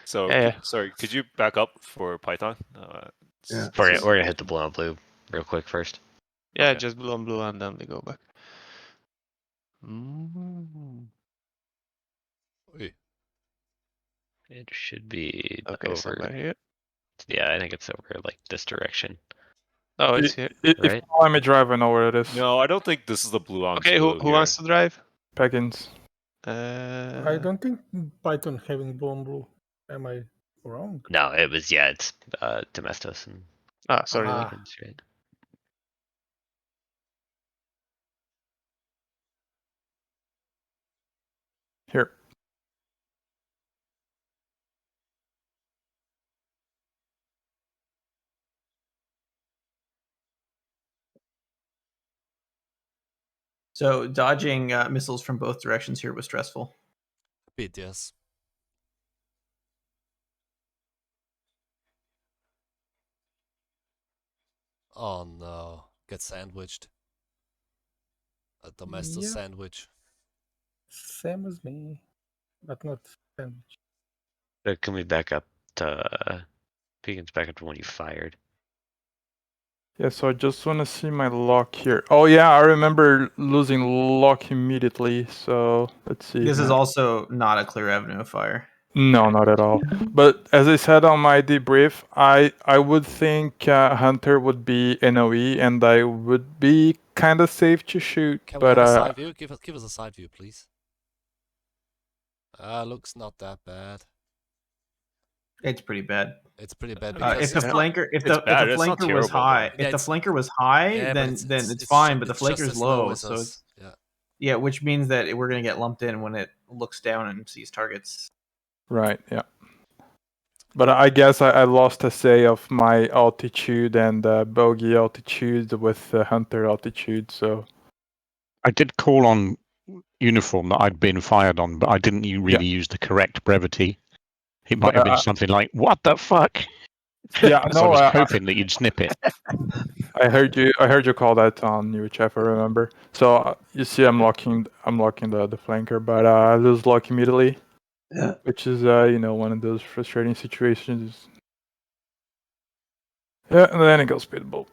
So, Yeah. sorry, could you back up for Python? We're gonna hit the blue on blue real quick first. Yeah, Okay. just blue on blue, and then we go back. Mm. It should be Okay, somewhere over. here. Yeah, I think it's over like this direction. Oh, it's here. If Right? you let me drive, I know where it is. No, I don't think this is the blue on Okay, blue who here. wants to drive? Peggins. I don't think Python having blue on blue. Am I wrong? No, it's Domestos and Ah, sorry. Ah. right? Here. So dodging missiles from both directions here was stressful. A bit, yes. Oh no, get sandwiched. A Domestos Yeah. sandwich. Same as me, but not sandwich. Can we back up to Beacons back up to when you fired? Yeah, so I just want to see my lock here. Oh yeah, I remember losing lock immediately. So let's see. This is here. also not a clear avenue of fire. No, not at all. But as I said on my debrief, I would think Hunter would be NOE, and I would be kind of safe to shoot. Can but we have a side view? Give us a side view, please. Looks not that bad. It's pretty bad. It's pretty bad If the flanker, if the bad, it's not flanker was terrible, high, though. if the flanker was high, then it's fine. But the it's just flanker's as low low, as so us. it's Yeah. yeah, which means that we're gonna get lumped in when it looks down and sees targets. Right, yeah. But I guess I lost a say of my altitude and bogey altitude with Hunter altitude, so... I did call on uniform that I'd been fired on, but I didn't really use the correct brevity. It might have been something like, what the fuck? Yeah, So no, I was hoping that you'd snip it. I heard you call that on UHF, I remember. So you see I'm locking the flanker, but I lose lock immediately. Yeah. Which is one of those frustrating situations. Yeah, and then it goes pitbull.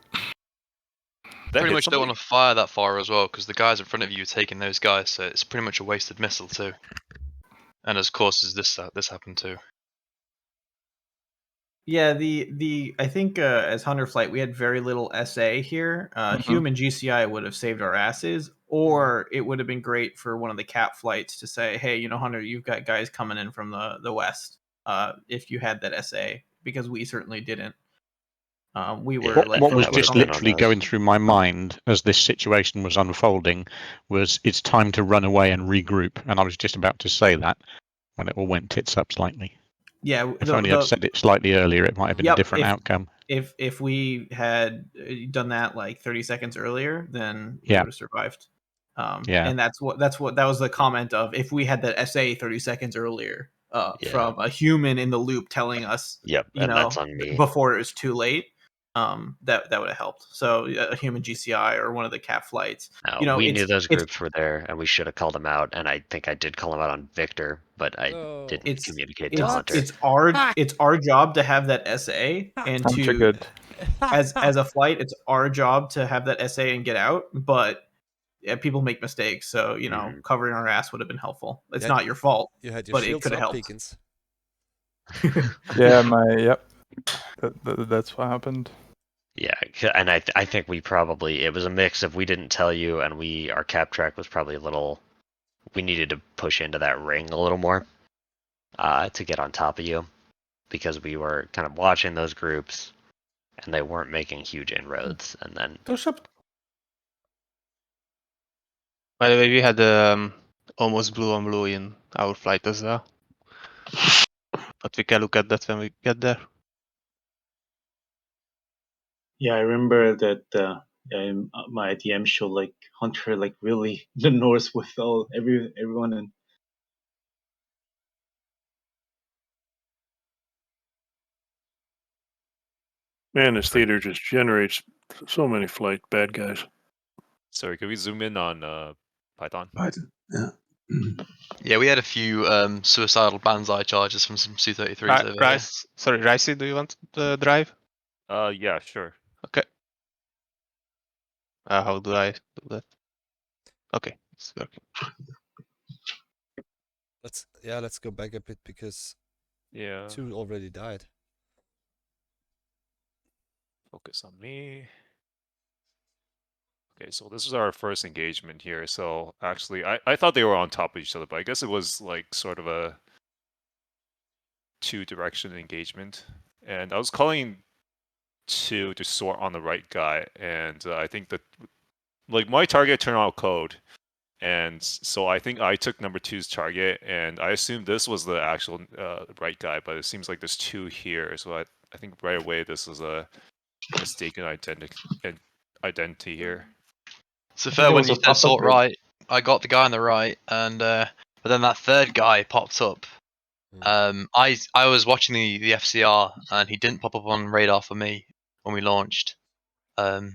Pretty much don't want to fire that far as well, because the guys in front of you are taking those guys, so it's pretty much a wasted missile too. And of course, this happened too. Yeah, the I think as Hunter Flight we had very little SA here. Human GCI would have saved our asses, or it would have been great for one of the cap flights to say, hey, Hunter, you've got guys coming in from the west. If you had that SA, because we certainly didn't. We were. What was just literally going through my mind as this situation was unfolding was it's time to run away and regroup, and I was just about to say that when it all went tits up slightly. Yeah, if only I'd said it slightly earlier, it might have been a different outcome. If we had done that like 30 seconds earlier, then we Yeah. would have survived. Yeah. And that was the comment of if we had that SA 30 seconds earlier from a human in the loop telling us, and that's on me. before it was too late. That would have helped. So a human GCI or one of the cap flights. We knew those groups were there, and we should have called them out. And I think I did call them out on Victor, but I didn't communicate to Hunter. It's our job to have that SA and Hunter good. as a flight, it's our job to have that SA and get out. But people make mistakes, so covering our ass would have been helpful. It's not your fault, You had your but it shields could have up, helped. Beacons. That's what happened. Yeah, and I think it was a mix of we didn't tell you, and our cap track was probably a little. We needed to push into that ring a little more to get on top of you, because we were kind of watching those groups, and they weren't making huge inroads. And then by the way, we had almost blue on blue in our flight as well, but we can look at that when we get there. Yeah, I remember that my DM showed like Hunter like really the north with everyone and. Man, this theater just generates so many flight bad guys. Sorry, can we zoom in on Python? Python, yeah. Yeah, we had a few suicidal banzai charges from some Su-33s over here. Sorry, Ricey, do you want the drive? Yeah, sure. Okay. How do I do that? Okay, it's working. Let's go back a bit because 2 already died. Focus on me. Okay, so this is our first engagement here. So actually, I thought they were on top of each other, but I guess it was like sort of a 2-direction engagement. And I was calling 2 to sort on the right guy, and I think that like my target turned out code, and so I think I took number 2's target, and I assumed this was the actual right guy, but it seems like there's 2 here, so I think right away this is a mistaken identity here. So fair, when you said sort right, I got the guy on the right, and but then that third guy popped up. I was watching the FCR, and he didn't pop up on radar for me when we launched. So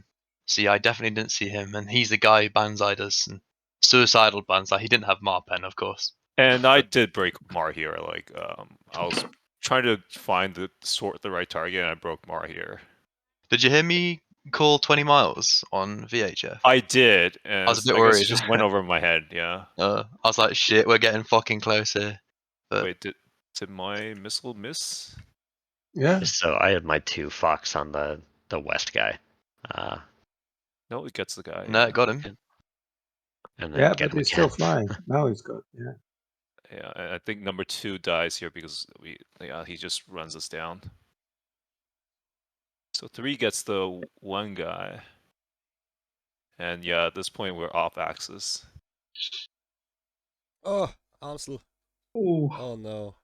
yeah, I definitely didn't see him, and he's the guy who banzai'd us, and suicidal banzai. He didn't have Marpen, of course. And I did break Mar here. Like I was trying to find the right target, and I broke Mar here. Did you hear me call 20 miles on VHF? I did. And I was a bit I guess worried. it just went over my head. Yeah. I was like, shit, we're getting fucking close here. But wait, did my missile miss? Yeah. So I had my 2 Fox on the west guy. No, it gets the guy. No, it got him. And then Yeah, get but him he's again. still flying. Now he's good. Yeah. Yeah, I think number 2 dies here because he just runs us down. So 3 gets the 1 guy. And yeah, at this point we're off axis. Oh, Amsel. Oh no.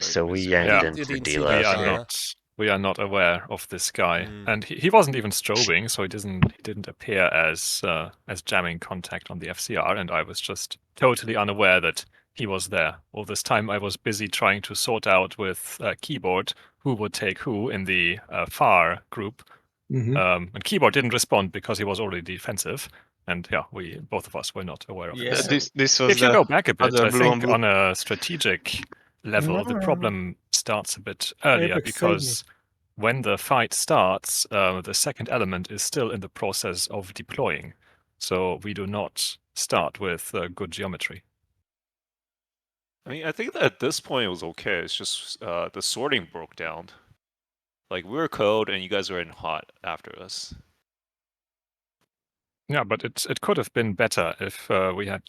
So we yanked in for D-left. We are not aware of this guy, and he wasn't even strobing, so he didn't appear as jamming contact on the FCR, and I was just totally unaware that he was there. All this time I was busy trying to sort out with Keyboard who would take who in the FAR group, and Keyboard didn't respond because he was already defensive, and yeah, both of us were not aware of Yeah. this. This was If you go back a bit, other I blue think on blue. on a strategic level, the problem starts a bit earlier Apex, because when the fight starts, the second element is still in the process of deploying. So we do not start with good geometry. I mean, I think that at this point it was okay. It's just the sorting broke down. Like we were code and you guys were in hot after us. Yeah, but it could have been better if we had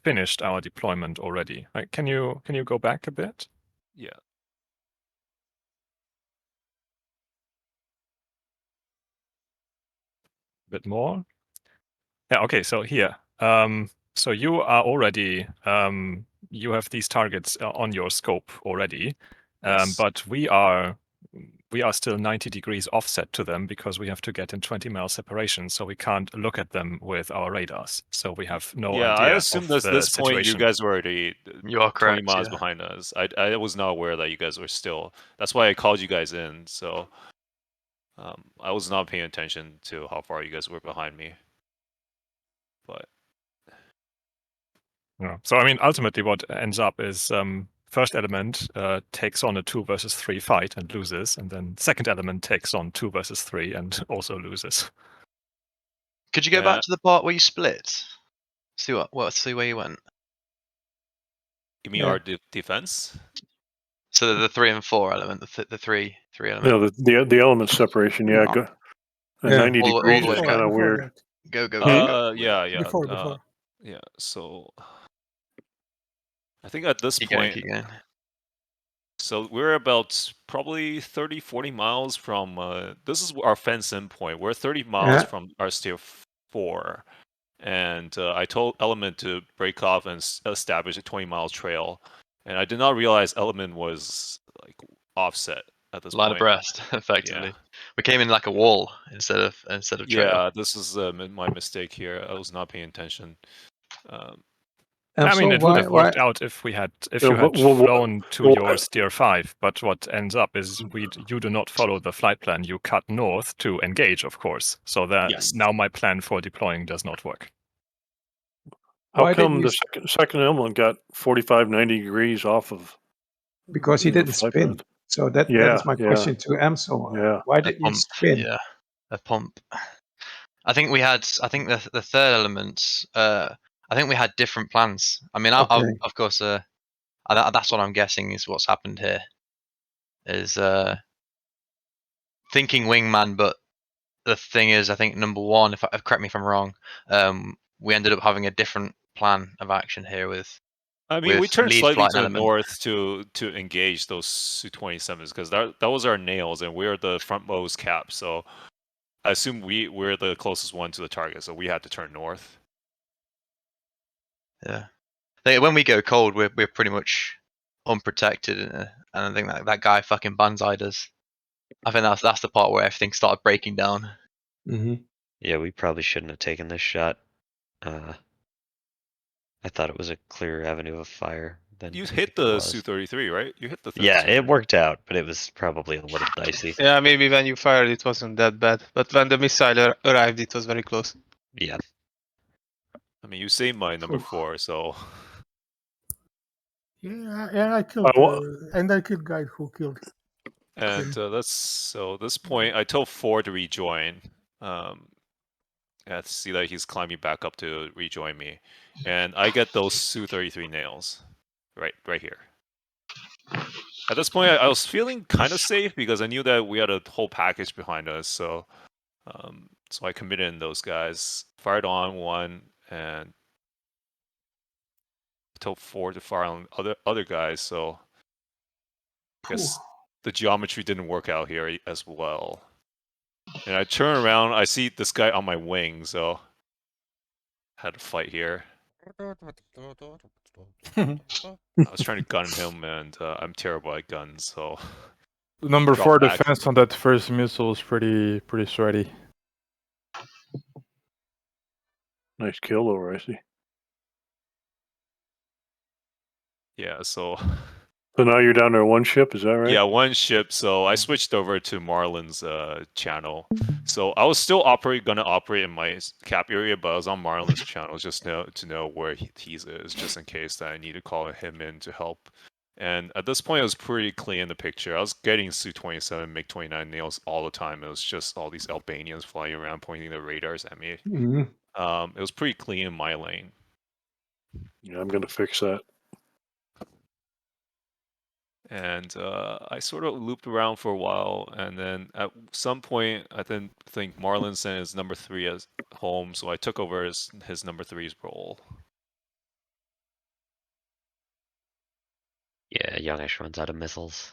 finished our deployment already. Like, can you go back a bit? Yeah. Bit more. Yeah. Okay. So here. So you are already. You have these targets on your scope already, but we are still 90 degrees offset to them because we have to get in 20-mile separation, so we can't look at them with our radars. So we have no idea. I assumed of at the this point situation. you guys were already you are 20 correct, miles yeah. behind us. I was not aware that you guys were still. That's why I called you guys in. So I was not paying attention to how far you guys were behind me. But yeah. So I mean, ultimately, what ends up is first element takes on a 2 versus 3 fight and loses, and then second element takes on 2 versus 3 and also loses. Could you go back to the part where you split? See where you went. You mean our defense? So the 3 and 4 element, the three element. Yeah, the element separation. Yeah, go. 90 all degrees the way is back. kind of weird. Go. Yeah. Before. Yeah. So I think at this Keep point. going. So we're about probably 30, 40 miles from, this is our fence-in point. We're 30 miles from our tier 4. And I told Element to break off and establish a 20-mile trail. And I did not realize Element was like offset at this Line point. abreast, effectively. Yeah. We came in like a wall instead of trail. Yeah, this is my mistake here. I was not paying attention. I mean, it would have why worked out if you had flown to your steer 5, but what ends up is you do not follow the flight plan. You cut north to engage, of course. So that now my plan for deploying does not work. How come the second element got 45, 90 degrees off of? Because he didn't flight spin. path? So that is my question to EMSO. Why did you spin? Yeah, a pump. I think the third element. I think we had different plans. I mean, of course, that's what I'm guessing is what's happened here. Is thinking wingman, but the thing is, I think number one, if correct me if I'm wrong, we ended up having a different plan of action here with. I mean, we turned lead slightly flight to the element. north to engage those Su-27s because that was our nails, and we're the frontmost cap. So I assume we're the closest one to the target, so we had to turn north. Yeah, when we go cold, we're pretty much unprotected, and I think that guy fucking banzai'd us. I think that's the part where everything started breaking down. Yeah, we probably shouldn't have taken this shot. I thought it was a clear avenue of fire. You hit the Su-33, right? You hit the. Yeah, it worked out, but it was probably a little dicey. Yeah, maybe when you fired, it wasn't that bad, but when the missile arrived, it was very close. Yeah. I mean, you saved my number 4, so. Yeah, I killed, and I killed guy who killed. And at this point, I told 4 to rejoin. To see that he's climbing back up to rejoin me, and I get those Su-33 nails, right here. At this point, I was feeling kind of safe because I knew that we had a whole package behind us. So, so I committed in those guys, fired on 1, and told 4 to fire on other guys. So, I guess the geometry didn't work out here as well. And I turn around, I see this guy on my wing, so had to fight here. I was trying to gun him, and I'm terrible at guns, so. The number 4 defense on that first missile was pretty sweaty. Nice kill over, I see. Yeah, so. So now you're down to 1 ship, is that right? Yeah, 1 ship. So I switched over to Marlin's channel. So I was still gonna operate in my cap area, but I was on Marlin's channel just to know where he is, just in case that I need to call him in to help. And at this point, it was pretty clean in the picture. I was getting Su-27, MiG-29 nails all the time. It was just all these Albanians flying around pointing their radars at me. It was pretty clean in my lane. Yeah, I'm gonna fix that. And I sort of looped around for a while, and then at some point, I think Marlin sent his number 3 as home, so I took over his number 3's role. Yeah, Youngish runs out of missiles.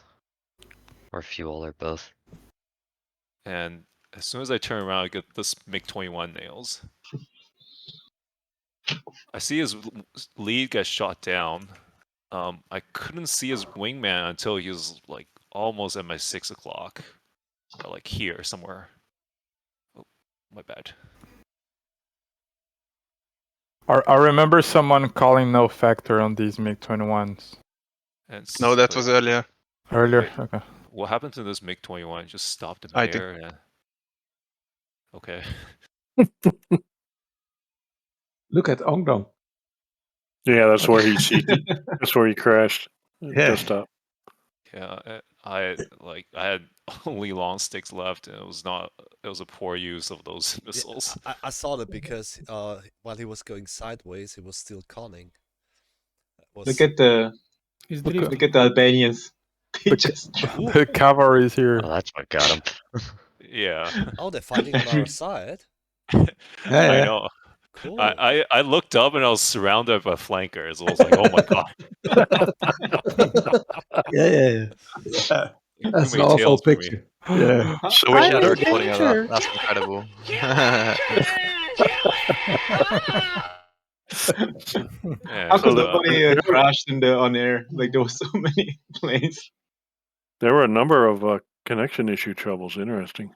Or fuel, or both. And as soon as I turn around, I get this MiG-21 nails. I see his lead get shot down. I couldn't see his wingman until he was like almost at my 6 o'clock. Like here somewhere. Oh, my bad. I remember someone calling no factor on these MiG-21s. No, that was earlier. Earlier? Wait, okay. What happened to this MiG-21? It just stopped in I midair? Yeah. Okay. Look at Ongdong. Yeah, that's where he seated. That's where he crashed. Yeah. Desktop. Yeah, I had only long sticks left, and it was a poor use of those missiles. Yeah, I saw that because while he was going sideways, he was still conning. Look at the Albanians. The cavalry is here. Oh, that's what got him. Yeah. Oh, they're fighting on our side. I know. Cool. I looked up and I was surrounded by flankers. I was like, oh my god. Yeah. That's Too an many awful tails for me. picture. Yeah. So we should have recording of that. That's incredible. Yeah, How come so, nobody crashed on air? Like there was so many planes. There were a number of connection issue troubles. Interesting.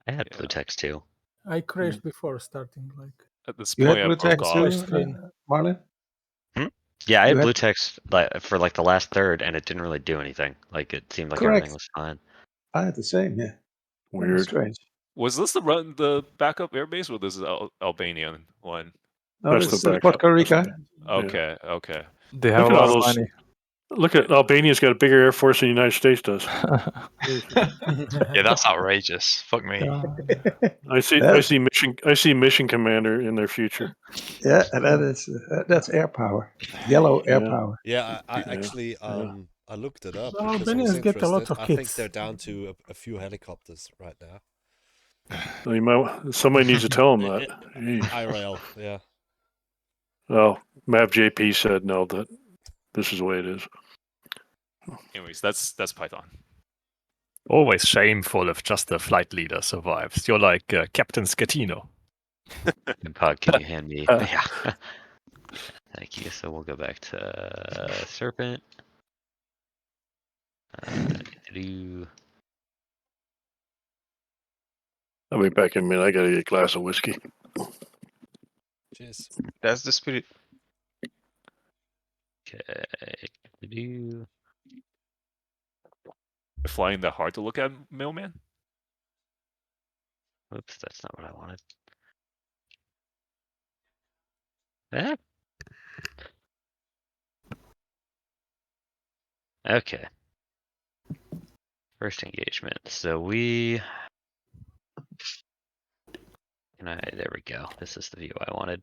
I had blue text too. I crashed before starting, like. At this You had point, I blue broke text too, off. Marlon? Yeah, I You had had- blue text for like the last third, and it didn't really do anything. Like it seemed like Correct. everything was fine. I had the same, yeah. Very Weird. strange. Was this the backup airbase, or this is Albanian one? No, this is Puerto Rica. Okay, okay. They Look have at a all lot of those. money. Look at Albania's got a bigger air force than the United States does. Yeah, that's outrageous. Fuck me. I see mission commander in their future. Yeah, and that's air power. Yellow air Yeah. power. Yeah, I actually I looked it up So because I was Albanians get a lot interested. of I think kits. they're down to a few helicopters right now. Somebody needs to tell them that. IRL, yeah. Well, Mav JP said no, that this is the way it is. Anyways, that's Python. Always shameful if just the flight leader survives. You're like Captain Scatino. Pod, can you hand me? Yeah. Thank you. So we'll go back to Serpent. I'll be back in a minute. I gotta get a glass of whiskey. Cheers. That's the spirit. Okay. Flying that hard to look at, Mailman? Oops, that's not what I wanted. Eh? Okay. First engagement. So we. There we go. This is the view I wanted.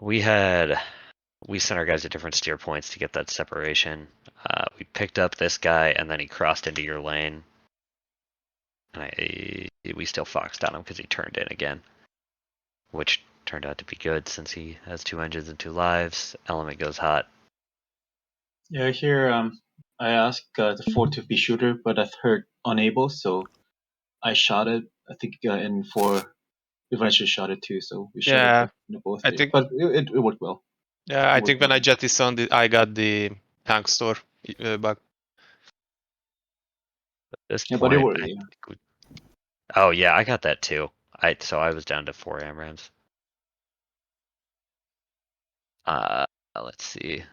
We sent our guys to different steer points to get that separation. We picked up this guy, and then he crossed into your lane. And we still foxed on him because he turned in again, which turned out to be good since he has 2 engines and 2 lives. Element goes hot. Yeah, here I asked the 4 to be shooter, but I've heard unable, so I shot it. I think in 4, eventually shot it too, so we shot Yeah, it both. I think. But it worked well. Yeah, I think when I jettisoned it, I got the tank store back. At this Yeah, point, but it worked. Oh yeah, I got that too. So I was down to 4 AMRAMs. Let's see.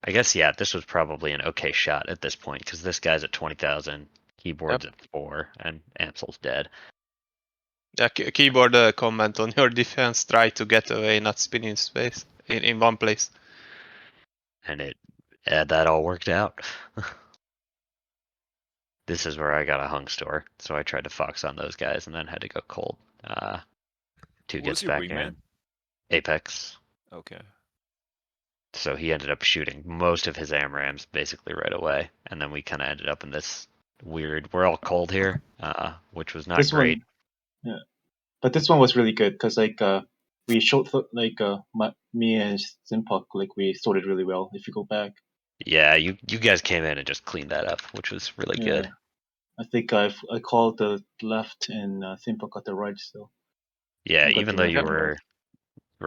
I guess yeah, this was probably an okay shot at this point because this guy's at 20,000, keyboard's at 4, and Amsel's dead. Yeah, keyboard comment on your defense. Try to get away, not spin in space in one place. And that all worked out. This is where I got a hung store, so I tried to fox on those guys and then had to go cold. 2 gets back in. Apex. Okay. So he ended up shooting most of his AMRAMs basically right away, and then we kind of ended up in this weird. We're all cold here, which was not this great. One, yeah, but this one was really good because we showed me and Simpak we sorted really well. If you go back. Yeah, you guys came in and just cleaned that up, which was really good. I think I called the left and Simpak got the right still. Yeah, even though you were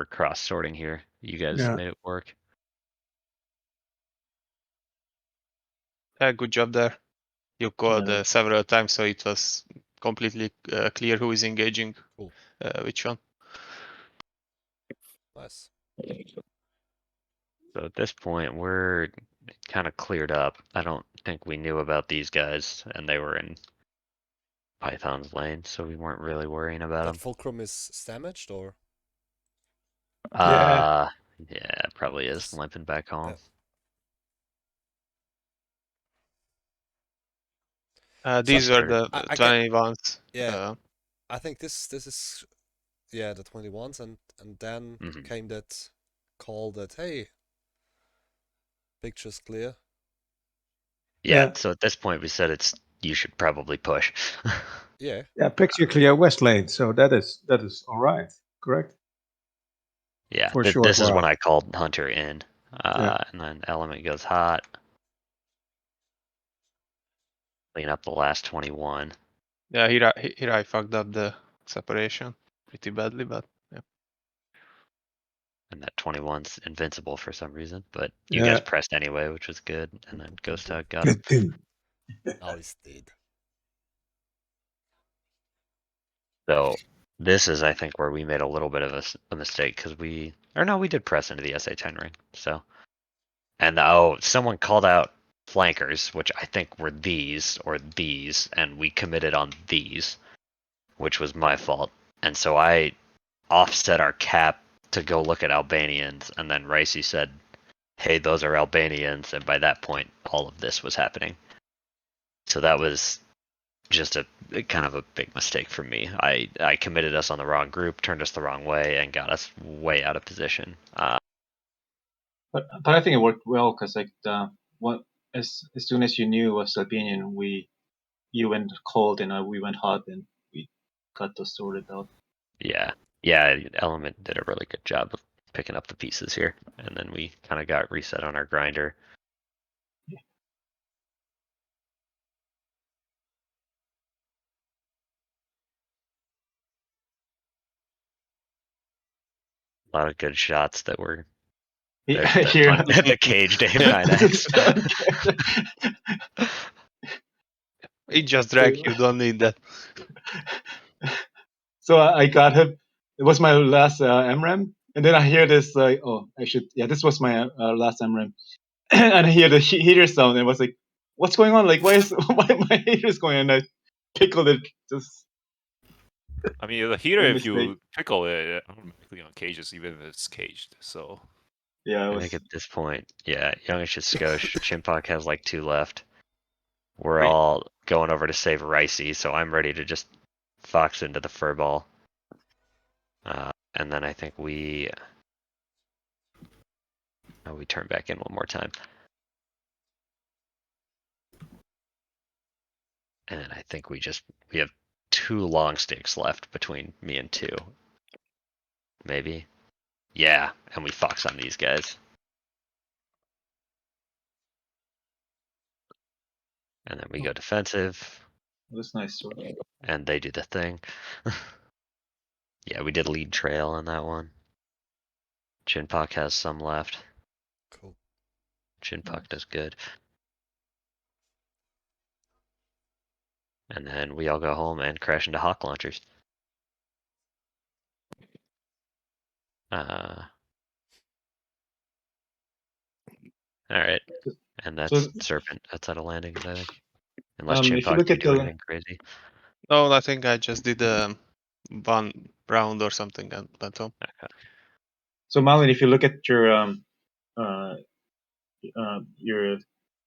cross sorting here, you guys made it work. Good job there. You called several times, so it was completely clear who is engaging which one. Nice. So at this point, we're kind of cleared up. I don't think we knew about these guys, and they were in Python's lane, so we weren't really worrying about them. Fulcrum is damaged, or? Yeah, probably is limping back home. These are the 21s. Yeah, I think this is the 21s, and then came that call that hey, picture's clear. Yeah, so at this point we said you should probably push. Yeah. Yeah, picture clear west lane, so that is all right, correct? Yeah, for this sure. is when I called Hunter in, and then Element goes hot. Clean up the last 21. Yeah, here I fucked up the separation pretty badly, but yeah. And that 21's invincible for some reason, but you guys pressed anyway, which was good. And then Ghostdog got him. Now he's dead. So this is, I think, where we made a little bit of a mistake because we did press into the SA-10 ring. So, and someone called out flankers, which I think were these or these, and we committed on these, which was my fault. And so I offset our cap to go look at Albanians, and then Ricey said, "Hey, those are Albanians," and by that point, all of this was happening. So that was just a kind of a big mistake for me. I committed us on the wrong group, turned us the wrong way, and got us way out of position. But I think it worked well because like as soon as you knew it was Albanian, you went cold and we went hot and we got those sorted out. Yeah, Element did a really good job of picking up the pieces here, and then we kind of got reset on our grinder. A lot of good shots that were the caged aim 9x. He just dragged you, don't need that. So I got him. It was my last MRAM, and then I hear this like, this was my last MRAM, and I hear the heater sound, and it was like, what's going on? Like, why my heater's going on? And I pickled it just. I mean, the heater, if you pickle it automatically on cages, even if it's caged. So. Yeah, I think at this point, Youngish is skosh. Chimpak has like 2 left. We're all going over to save Ricey, so I'm ready to just fox into the furball. And then I think we turn back in one more time. And I think we have 2 long sticks left between me and 2. Maybe. Yeah, and we fox on these guys. And then we go defensive. That's nice. And they do the thing. Yeah, we did lead trail on that one. Chinpak has some left. Cool. Chinpak does good. And then we all go home and crash into hawk launchers. Alright. And that's Serpent outside of landings, I think. Unless Chimpak can do anything crazy. No, I think I just did 1 round or something and went home. Okay. So Malin, if you look at your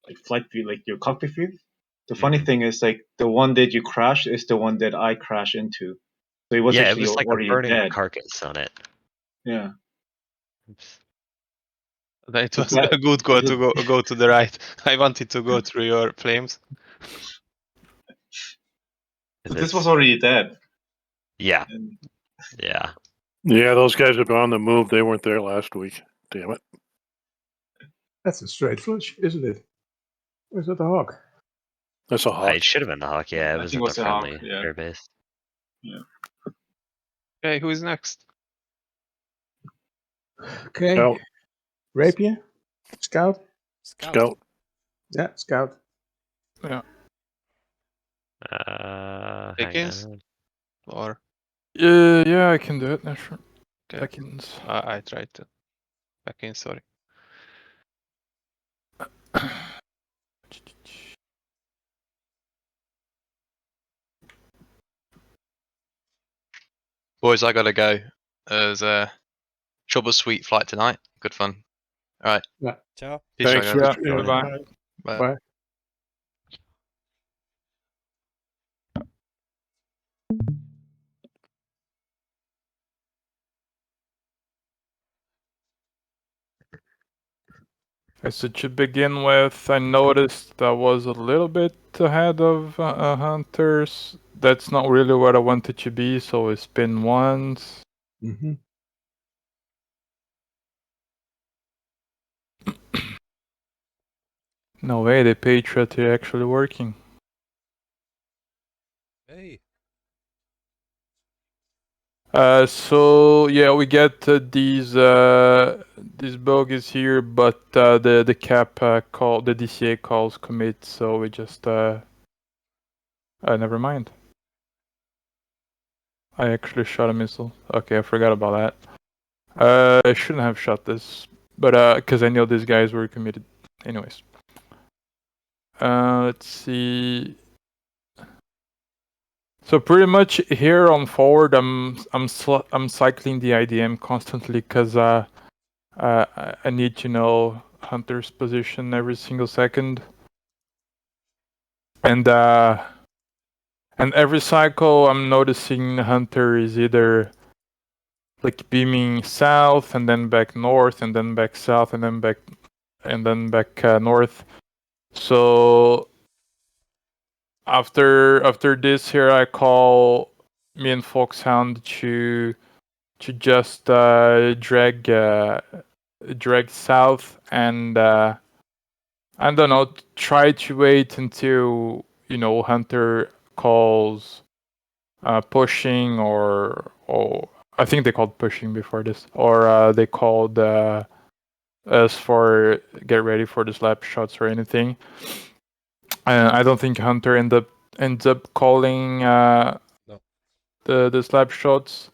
like flight view, like your cockpit view, the funny thing is like the one that you crashed is the one that I crashed into. So it was it actually was like already a burning dead. carcass on it. Yeah. Oops. It was a good call to go to the right. I wanted to go through your flames. So this was already dead. Yeah. Yeah. Yeah, those guys have been on the move. They weren't there last week. Damn it. That's a straight flush, isn't it? Or is that a hawk? That's a hawk. It should have been the hawk. Yeah, it was at the friendly airbase. Yeah. Okay, who is next? Okay. Scout. Rapier? Scout? Scout. Yeah, Scout. Yeah. Seconds? Or? Yeah, I can do it. Yeah, sure. Okay. Seconds. I tried to. Back in, sorry. Boys, I gotta go. There's a trouble sweet flight tonight. Good fun. All right. Yeah. Ciao. Peace Thanks out, guys. for Bye. Bye. Bye. So to begin with, I noticed I was a little bit ahead of Hunters. That's not really where I wanted to be, so I spin once. Mm-hmm. No way, the Patriot is actually working. Hey. So yeah, we get these bogies here, but the cap call, the DCA calls commit, so we just never mind. I actually shot a missile. Okay, I forgot about that. I shouldn't have shot this, but because I know these guys were committed. Anyways, let's see. So pretty much here on forward, I'm cycling the IDM constantly because I need to know Hunter's position every single second, and every cycle I'm noticing Hunter is either like beaming south and then back north and then back south and then back north. So after this here, I call me and Foxhound to just drag south and I don't know, try to wait until Hunter calls pushing or I think they called pushing before this, or they called us for get ready for the slap shots or anything. I don't think Hunter ends up calling the slap shots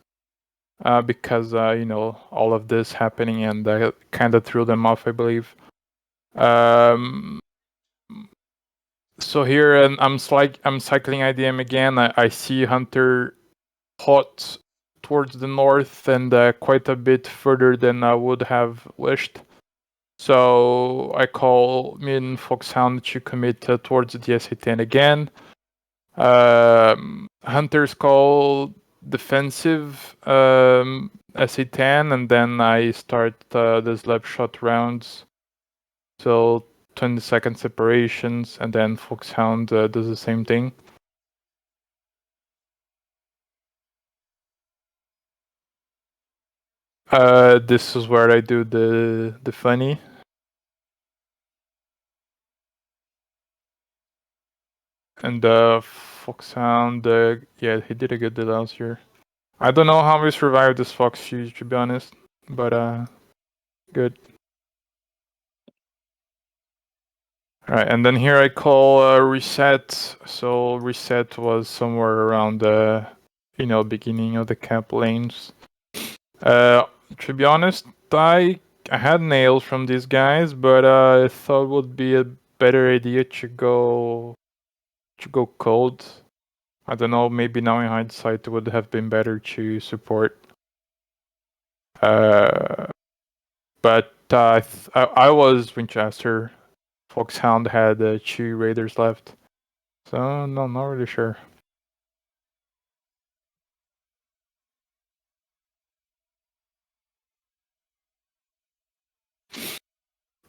because all of this happening and kind of threw them off, I believe. So here I'm cycling IDM again. I see Hunter hot towards the north and quite a bit further than I would have wished. So I call me and Foxhound to commit towards the SA-10 again. Hunters call defensive SA-10, and then I start the slap shot rounds. So 20-second separations, and then Foxhound does the same thing. This is where I do the funny. And Foxhound, yeah, he did a good last year. I don't know how we survived this Fox siege, to be honest, but good. Alright, and then here I call reset. So reset was somewhere around the beginning of the cap lanes. To be honest, I had nails from these guys, but I thought it would be a better idea to go cold. I don't know, maybe now in hindsight it would have been better to support. But I was Winchester. Foxhound had 2 raiders left. So no, not really sure.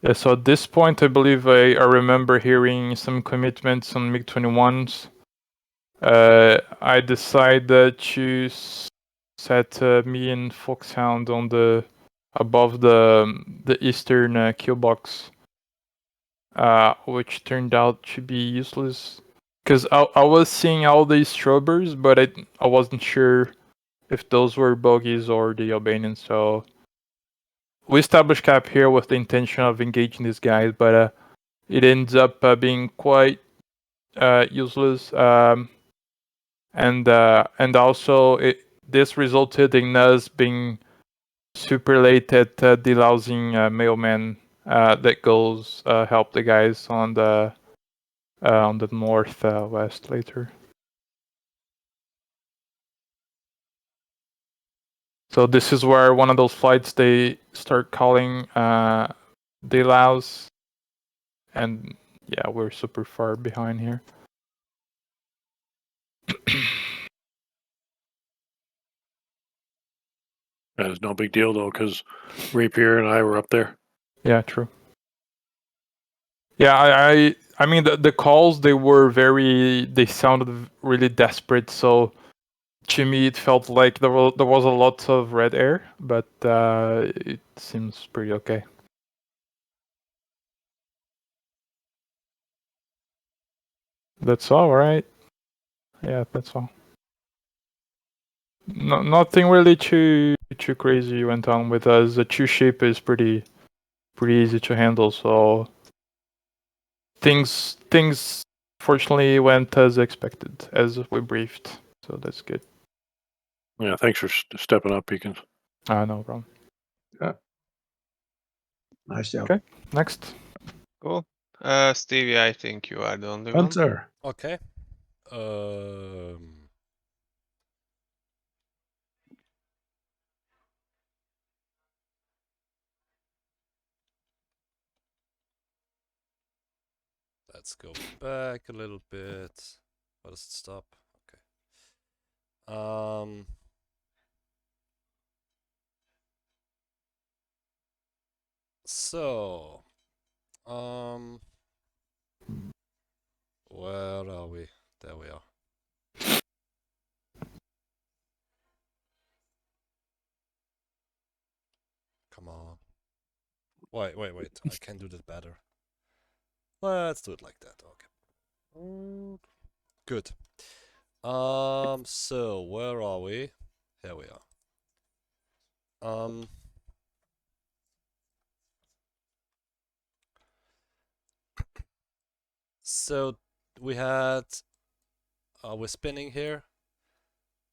Yeah, so at this point I believe I remember hearing some commitments on MiG-21s. I decided to set me and Foxhound on above the eastern kill box, which turned out to be useless. Because I was seeing all these strobers, but I wasn't sure if those were bogies or the Albanians. So we established cap here with the intention of engaging these guys, but it ends up being quite useless. And also this resulted in us being super late at delousing mailman that goes help the guys on the northwest later. So this is where one of those flights they start calling delouse, and yeah, we're super far behind here. That was no big deal though, because Rapier and I were up there. Yeah, true. Yeah, I mean the calls they sounded really desperate. So to me it felt like there was a lot of red air, but it seems pretty okay. That's all right. Yeah, that's all. Nothing really too crazy went on with us. The 2-ship is pretty easy to handle, so things fortunately went as expected, as we briefed. So that's good. Yeah, thanks for stepping up, Beacons. No problem. Yeah. Nice job. Okay, next. Cool. Stevie, I think you are the only Hunter. Okay. Let's go back a little bit. Why does it stop? Okay. So, where are we? There we are. Come on. Wait. I can do this better. Let's do it like that. Okay. Good. So where are we? Here we are. So we had, we're spinning here.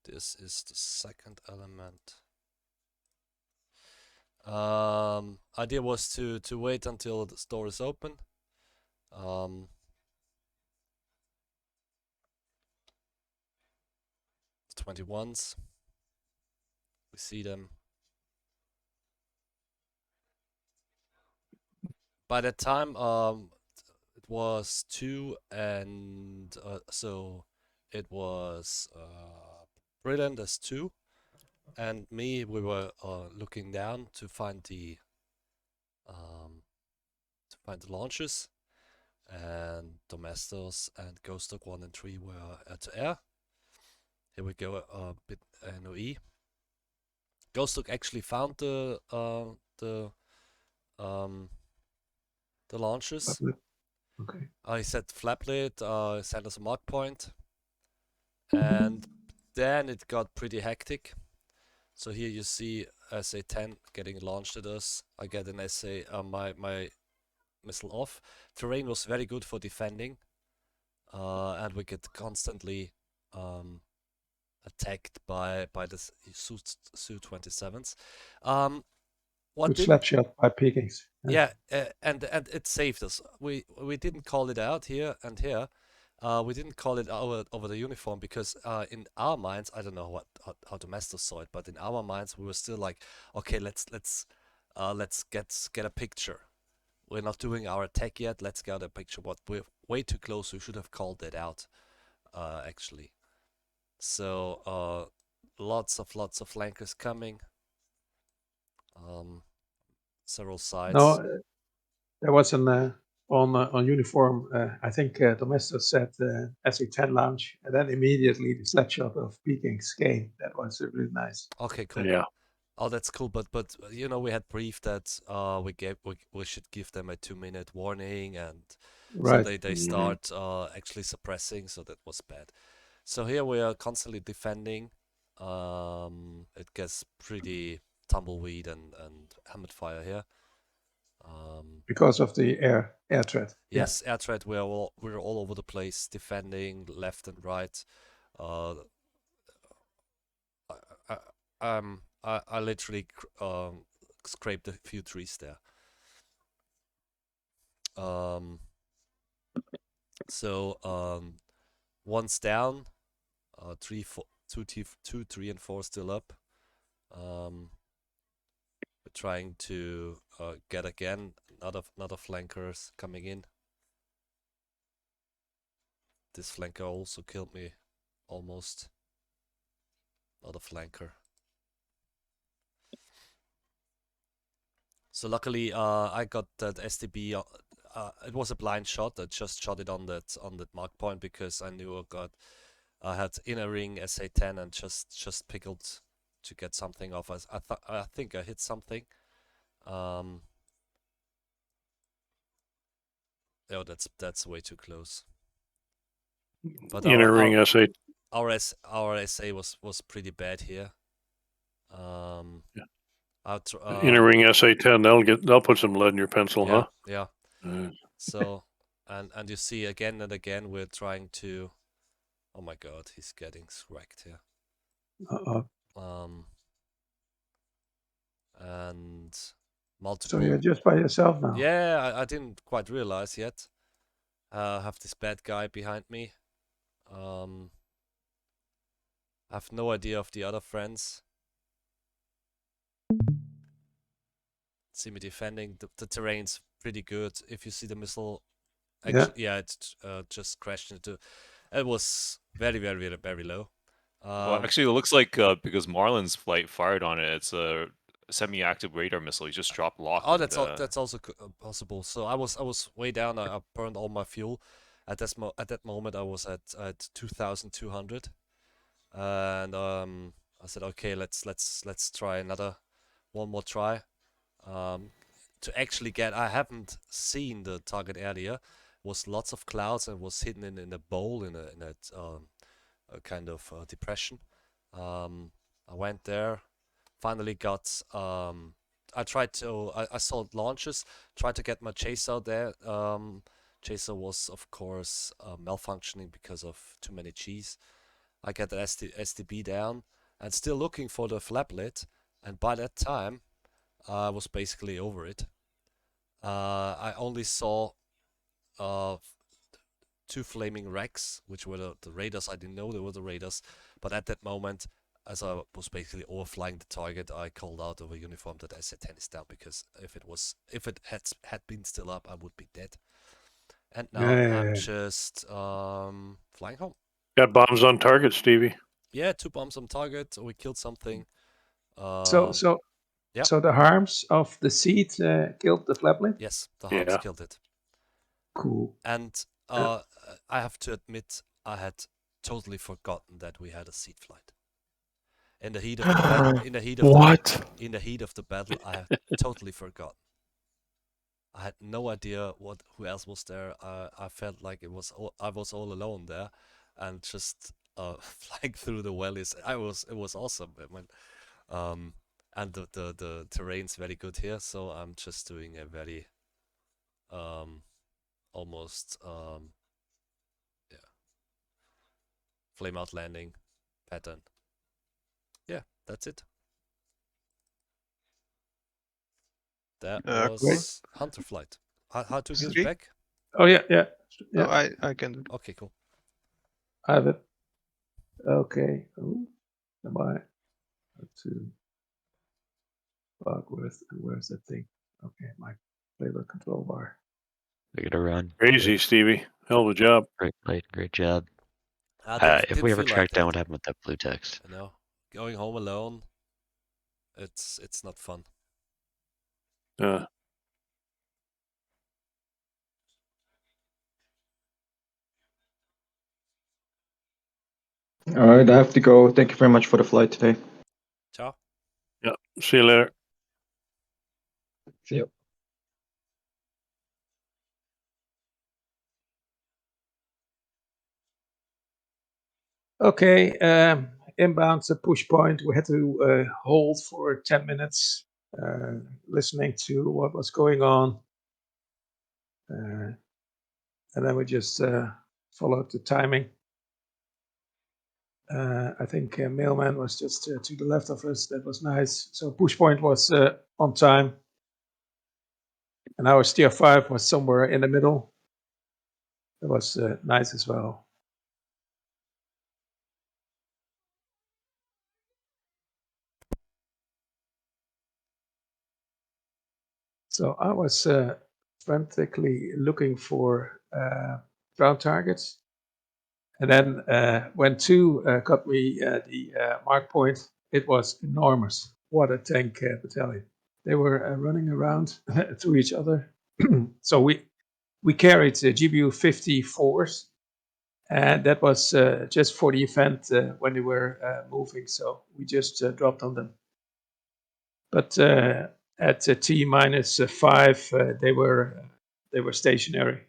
This is the second element. Idea was to wait until the store is open. 21s. We see them. By that time, it was 2 and so it was Briland as 2 and me. We were looking down to find the launches, and Domestos and Ghostdog 1 and 3 were at air. Here we go, a bit NOE. Ghostdog actually found the launches. Okay. I set flaplet, sent us a mark point, and then it got pretty hectic. So here you see SA-10 getting launched at us. I get an SA, my missile off. Terrain was very good for defending, and we get constantly attacked by the Su-27s. Good slap shot by Pekings. Yeah, and it saved us. We didn't call it out here and here. We didn't call it over the uniform because in our minds, I don't know how Domestos saw it, but in our minds we were still like, okay, let's get a picture. We're not doing our attack yet. Let's get a picture. But we're way too close. We should have called that out, actually. So lots of flankers coming. Several sides. No, there was an on uniform. I think Domestos said SA-10 launch, and then immediately the slap shot of Pekings came. That was really nice. Okay, cool. Yeah. Oh, that's cool. But you know, we had briefed that we should give them a 2-minute warning, and right. So they start actually suppressing. So that was bad. So here we are constantly defending. It gets pretty tumbleweed and hammered fire here. Because of the air threat. Yes, air threat. We're all over the place, defending left and right. I literally scraped a few trees there. So one's down. 3, 4, 2, 3, and 4 still up. We're trying to get again another flankers coming in. This flanker also killed me, almost. Another flanker. So luckily, I got that STB. It was a blind shot. I just shot it on that mark point because I knew I had inner ring SA-10 and just pickled to get something off. I think I hit something. Oh, that's way too close. But inner ring SA. Our SA was pretty bad here. Yeah. Inner ring SA-10. They'll put some lead in your pencil, yeah, huh? Yeah. So and you see again and again we're trying to. Oh my God, he's getting wrecked here. Uh-oh. And multiple. So you're just by yourself now? Yeah, I didn't quite realize yet. I have this bad guy behind me. I have no idea of the other friends. See me defending. The terrain's pretty good. If you see the missile, actually, yeah, it just crashed into. It was very, very, very, very low. Well, actually, it looks like because Marlin's flight fired on it, it's a semi-active radar missile. He just dropped lock. Oh, that's that's also possible. So I was way down. I burned all my fuel. At that moment, I was at 2,200, and I said, okay, let's try one more try. To actually get, I haven't seen the target area. Was lots of clouds and was hidden in a bowl in a kind of depression. I went there, finally got. I tried to. I saw launches. Tried to get my chaser there. Chaser was of course malfunctioning because of too many Gs. I get the SDB down and still looking for the flaplet. And by that time, I was basically over it. I only saw two flaming wrecks, which were the raiders. I didn't know they were the raiders, but at that moment, as I was basically overflying the target, I called out over uniform that SA-10 is down, because if it had been still up, I would be dead. And now I'm just flying home. Got bombs on target, Stevie. Yeah, 2 bombs on target. We killed something. So the harms of the seed killed the flaplet? Yes, the harms killed it. Cool. And I have to admit, I had totally forgotten that we had a seed flight. In the heat of the battle, in the heat of the battle, I had totally forgotten. I had no idea who else was there. I felt like I was all alone there, and just flying through the valleys. It was awesome. And the terrain's very good here, so I'm just doing a very almost flame out landing pattern. Yeah, that's it. That was Hunter flight. How to get back? Oh yeah. Oh, I can do. Okay, cool. I have it. Okay. Oh, am I to where's that thing? Okay, my flavor control bar. We're gonna run. Crazy, Stevie. Hell of a job. Great flight, great job. If Didn't we ever feel track like down that. what happened with that blue text. I know. Going home alone, it's not fun. All right, I have to go. Thank you very much for the flight today. Ciao. Yeah. See you later. See you. Okay, inbound to push point. We had to hold for 10 minutes, listening to what was going on. And then we just followed the timing. I think Mailman was just to the left of us. That was nice. So push point was on time. And our steer 5 was somewhere in the middle. That was nice as well. So I was frantically looking for ground targets. And then when 2 got me the mark point, it was enormous. What a tank battalion. They were running around to each other. So we carried GBU 54s, and that was just for the event when they were moving. So we just dropped on them. But at T-5, they were stationary.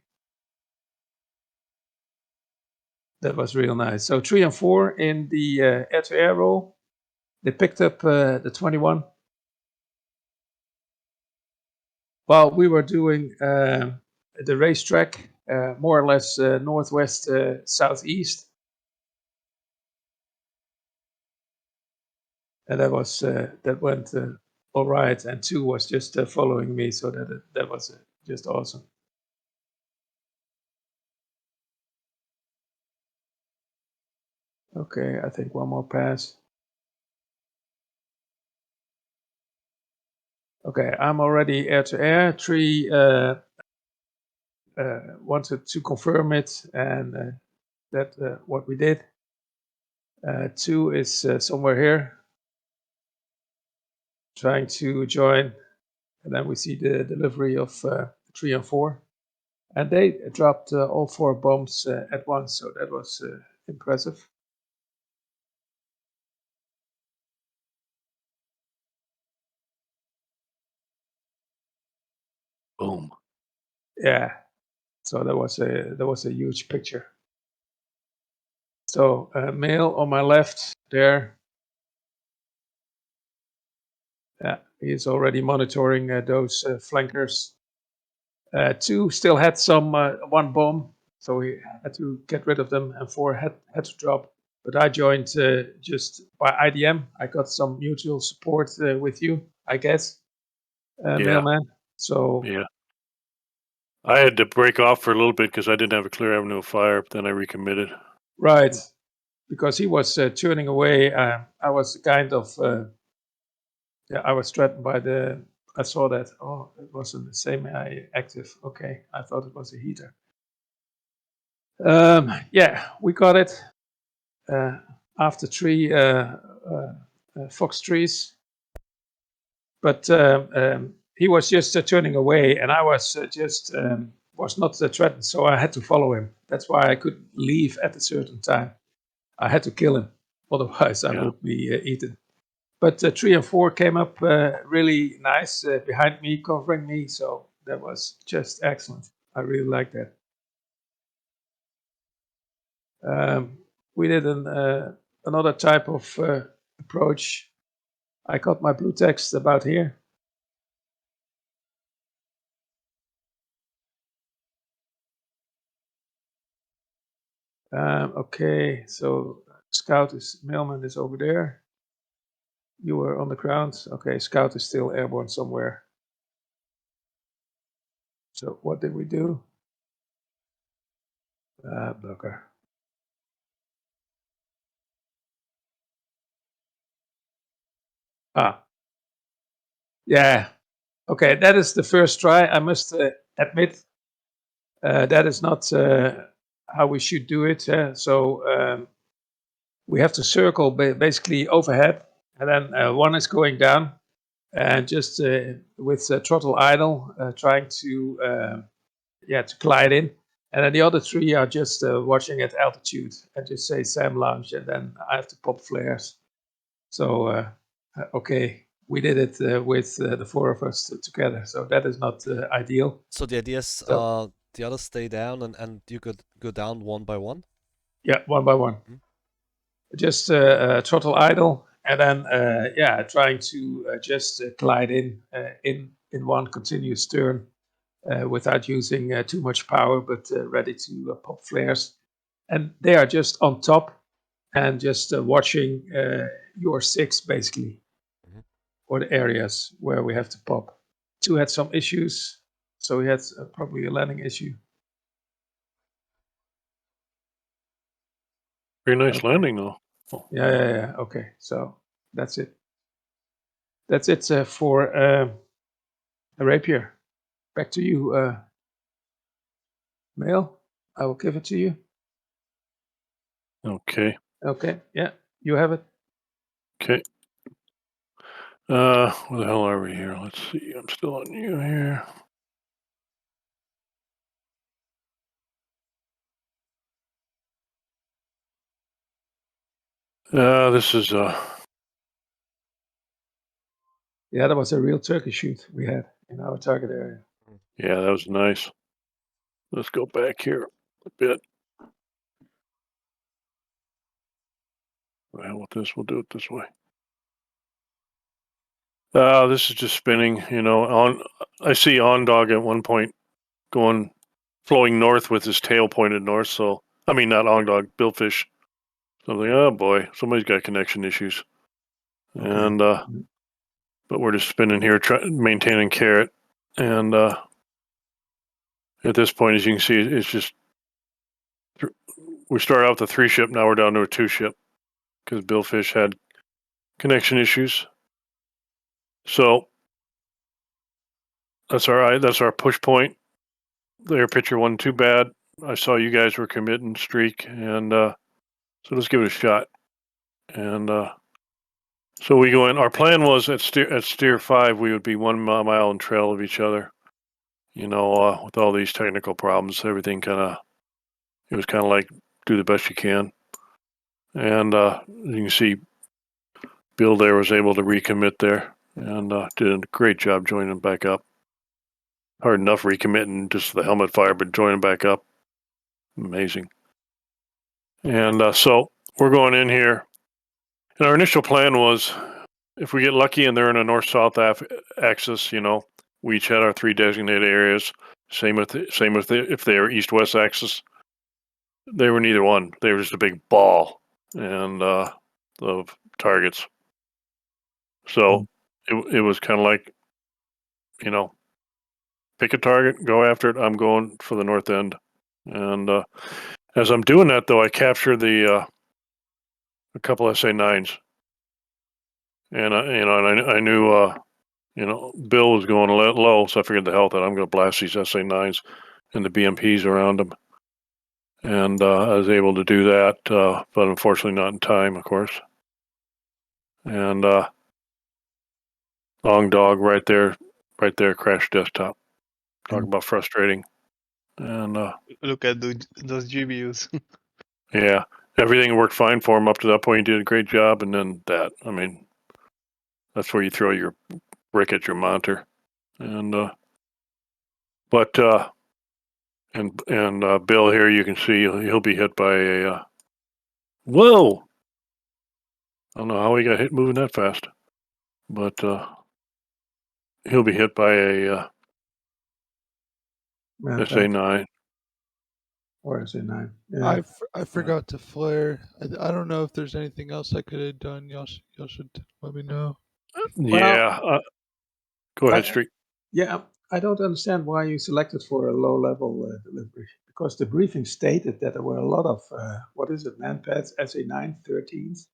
That was real nice. So 3 and 4 in the air-to-air roll. They picked up the 21. While we were doing the racetrack, more or less northwest, southeast. and that went all right. And 2 was just following me, so that was just awesome. Okay, I think one more pass. Okay, I'm already air to air. 3 wanted to confirm it, and that what we did. 2 is somewhere here, trying to join, and then we see the delivery of 3 and 4, and they dropped all 4 bombs at once, so that was impressive. Boom. Yeah, so that was a huge picture. So male on my left there. Yeah, he's already monitoring those flankers. 2 still had some 1 bomb, so we had to get rid of them, and 4 had to drop. But I joined just by IDM. I got some mutual support with you, I guess, mailman. So yeah, I had to break off for a little bit because I didn't have a clear avenue of fire. But then I recommitted. Right, because he was turning away. I was kind of I was threatened by the. I saw that. Oh, it wasn't the same active. Okay, I thought it was a heater. Yeah, we got it after 3 fox trees, but he was just turning away, and I was just was not threatened, so I had to follow him. That's why I couldn't leave at a certain time. I had to kill him, otherwise I would be eaten. But 3 and 4 came up really nice behind me, covering me, so that was just excellent. I really like that. We did another type of approach. I got my blue text about here. Okay, so Scout mailman is over there. You were on the ground. Okay, Scout is still airborne somewhere. So what did we do? Blocker. Yeah. Okay, that is the first try. I must admit that is not how we should do it. So we have to circle basically overhead, and then 1 is going down, and just with throttle idle, trying to to glide in, and then the other 3 are just watching at altitude and just say SAM launch, and then I have to pop flares. So okay, we did it with the 4 of us together, so that is not ideal. So the idea is the others stay down, and you could go down 1 by 1? Yeah, 1 by 1. Just throttle idle, and then trying to just glide in 1 continuous turn without using too much power, but ready to pop flares. And they are just on top and just watching your 6 basically, or the areas where we have to pop. 2 had some issues, so he had probably a landing issue. Very nice landing, though. Oh. Yeah. Okay, so that's it. That's it for a rapier. Back to you, Mail. I will give it to you. Okay. Okay. Yeah, you have it. Okay. Where the hell are we here? Let's see. I'm still on you here. This is Yeah, that was a real turkey shoot we had in our target area. Yeah, that was nice. Let's go back here a bit. Well, with this, we'll do it this way. This is just spinning, I see Ondog at one point flowing north with his tail pointed north, so, I mean, not Ondog, Billfish. So I'm like, oh boy, somebody's got connection issues. and but we're just spinning here, maintaining carrot, and at this point, as you can see, it's just we started out with a 3-ship, now we're down to a 2-ship because Billfish had connection issues. So that's our push point. Their pitcher wasn't too bad. I saw you guys were committing streak, and so let's give it a shot. And so we go in. Our plan was at steer 5, we would be 1 mile in trail of each other. With all these technical problems, everything it was kind of like do the best you can. And you can see Bill there was able to recommit there and did a great job joining back up. Hard enough recommitting just the helmet fire, but joining back up, amazing. And so we're going in here. And our initial plan was, if we get lucky and they're in a north-south axis, we each had our 3 designated areas. Same with if they were east-west axis. They were neither one. They were just a big ball and of targets. So it was kind of like, pick a target, go after it. I'm going for the north end. And as I'm doing that, though, I captured a couple SA-9s. And I knew Bill was going low, so I figured the hell that I'm going to blast these SA-9s and the BMPs around them. And I was able to do that, but unfortunately not in time, of course. And long dog right there, crashed desktop. Talk about frustrating. And look at those GBUs. yeah, everything worked fine for him up to that point. He did a great job, and then that. I mean, that's where you throw your brick at your monitor. And but Bill here, you can see he'll be hit by a whoa. I don't know how he got hit moving that fast, but he'll be hit by a SA-9. Or SA-9. Yeah. I forgot to flare. I don't know if there's anything else I could have done. Y'all should let me know. Yeah. Go ahead, Street. Yeah, I don't understand why you selected for a low-level delivery, because the briefing stated that there were a lot of, manpads, SA-9, 13s,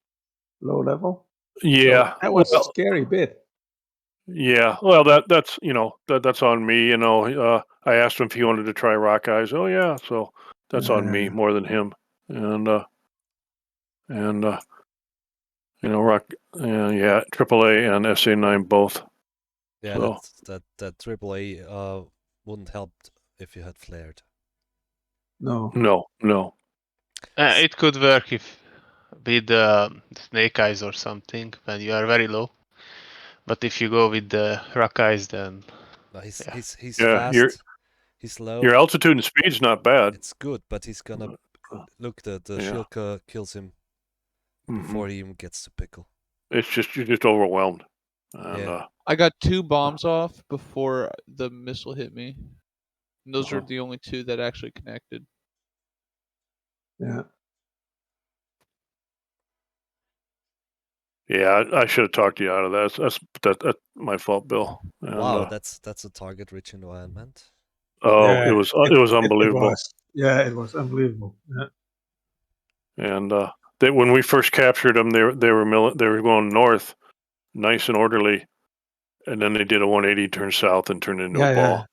low-level. Yeah. So that was a scary bit. Yeah, well, that's that's on me. I asked him if he wanted to try Rock Eyes. Oh yeah, so that's on me more than him. And Rock, yeah, AAA and SA-9 both. Yeah, so. that AAA wouldn't help if you had flared. No. It could work if with Snake Eyes or something when you are very low. But if you go with the Rock Eyes, then no, he's fast. He's low. Your altitude and speed's not bad. It's good, but he's gonna look. The Shilka kills him before he even gets to pickle. It's just you're just overwhelmed. And, yeah. I got 2 bombs off before the missile hit me. And those are the only 2 that actually connected. Yeah. Yeah, I should have talked you out of that. That's my fault, Bill. And, wow, that's a target-rich environment. Oh, yeah, it was unbelievable. It was unbelievable. Yeah. And when we first captured them, they were going north, nice and orderly, and then they did a 180 turn south and turned into a ball.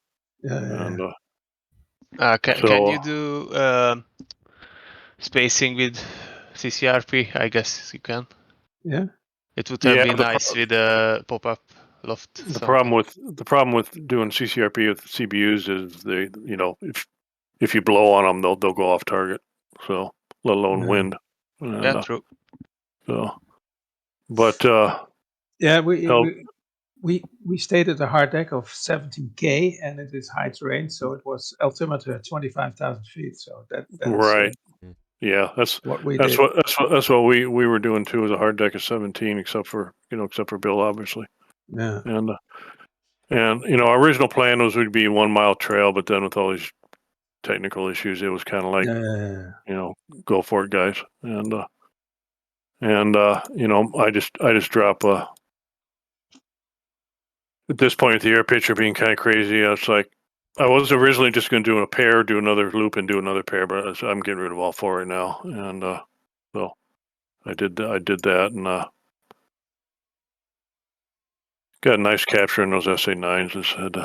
Can you do spacing with CCRP? I guess you can. Yeah. It would have been nice with a pop-up loft. The problem with doing CCRP with CBUs is if you blow on them, they'll go off target. So let alone wind. And, yeah, true. So, but yeah, we stated a hard deck of 17K, and it is high terrain, so it was altimeter at 25,000 feet. So that's right. Yeah, that's what we were doing too. Was a hard deck of 17, except for Bill, obviously. Yeah. And our original plan was we'd be 1 mile trail, but then with all these technical issues, it was kind of like, go for it, guys. And And I just drop at this point with the air picture being kind of crazy. It's like I was originally just going to do a pair, do another loop, and do another pair, but I'm getting rid of all four right now. And so I did that, and got a nice capture in those SA-9s. And said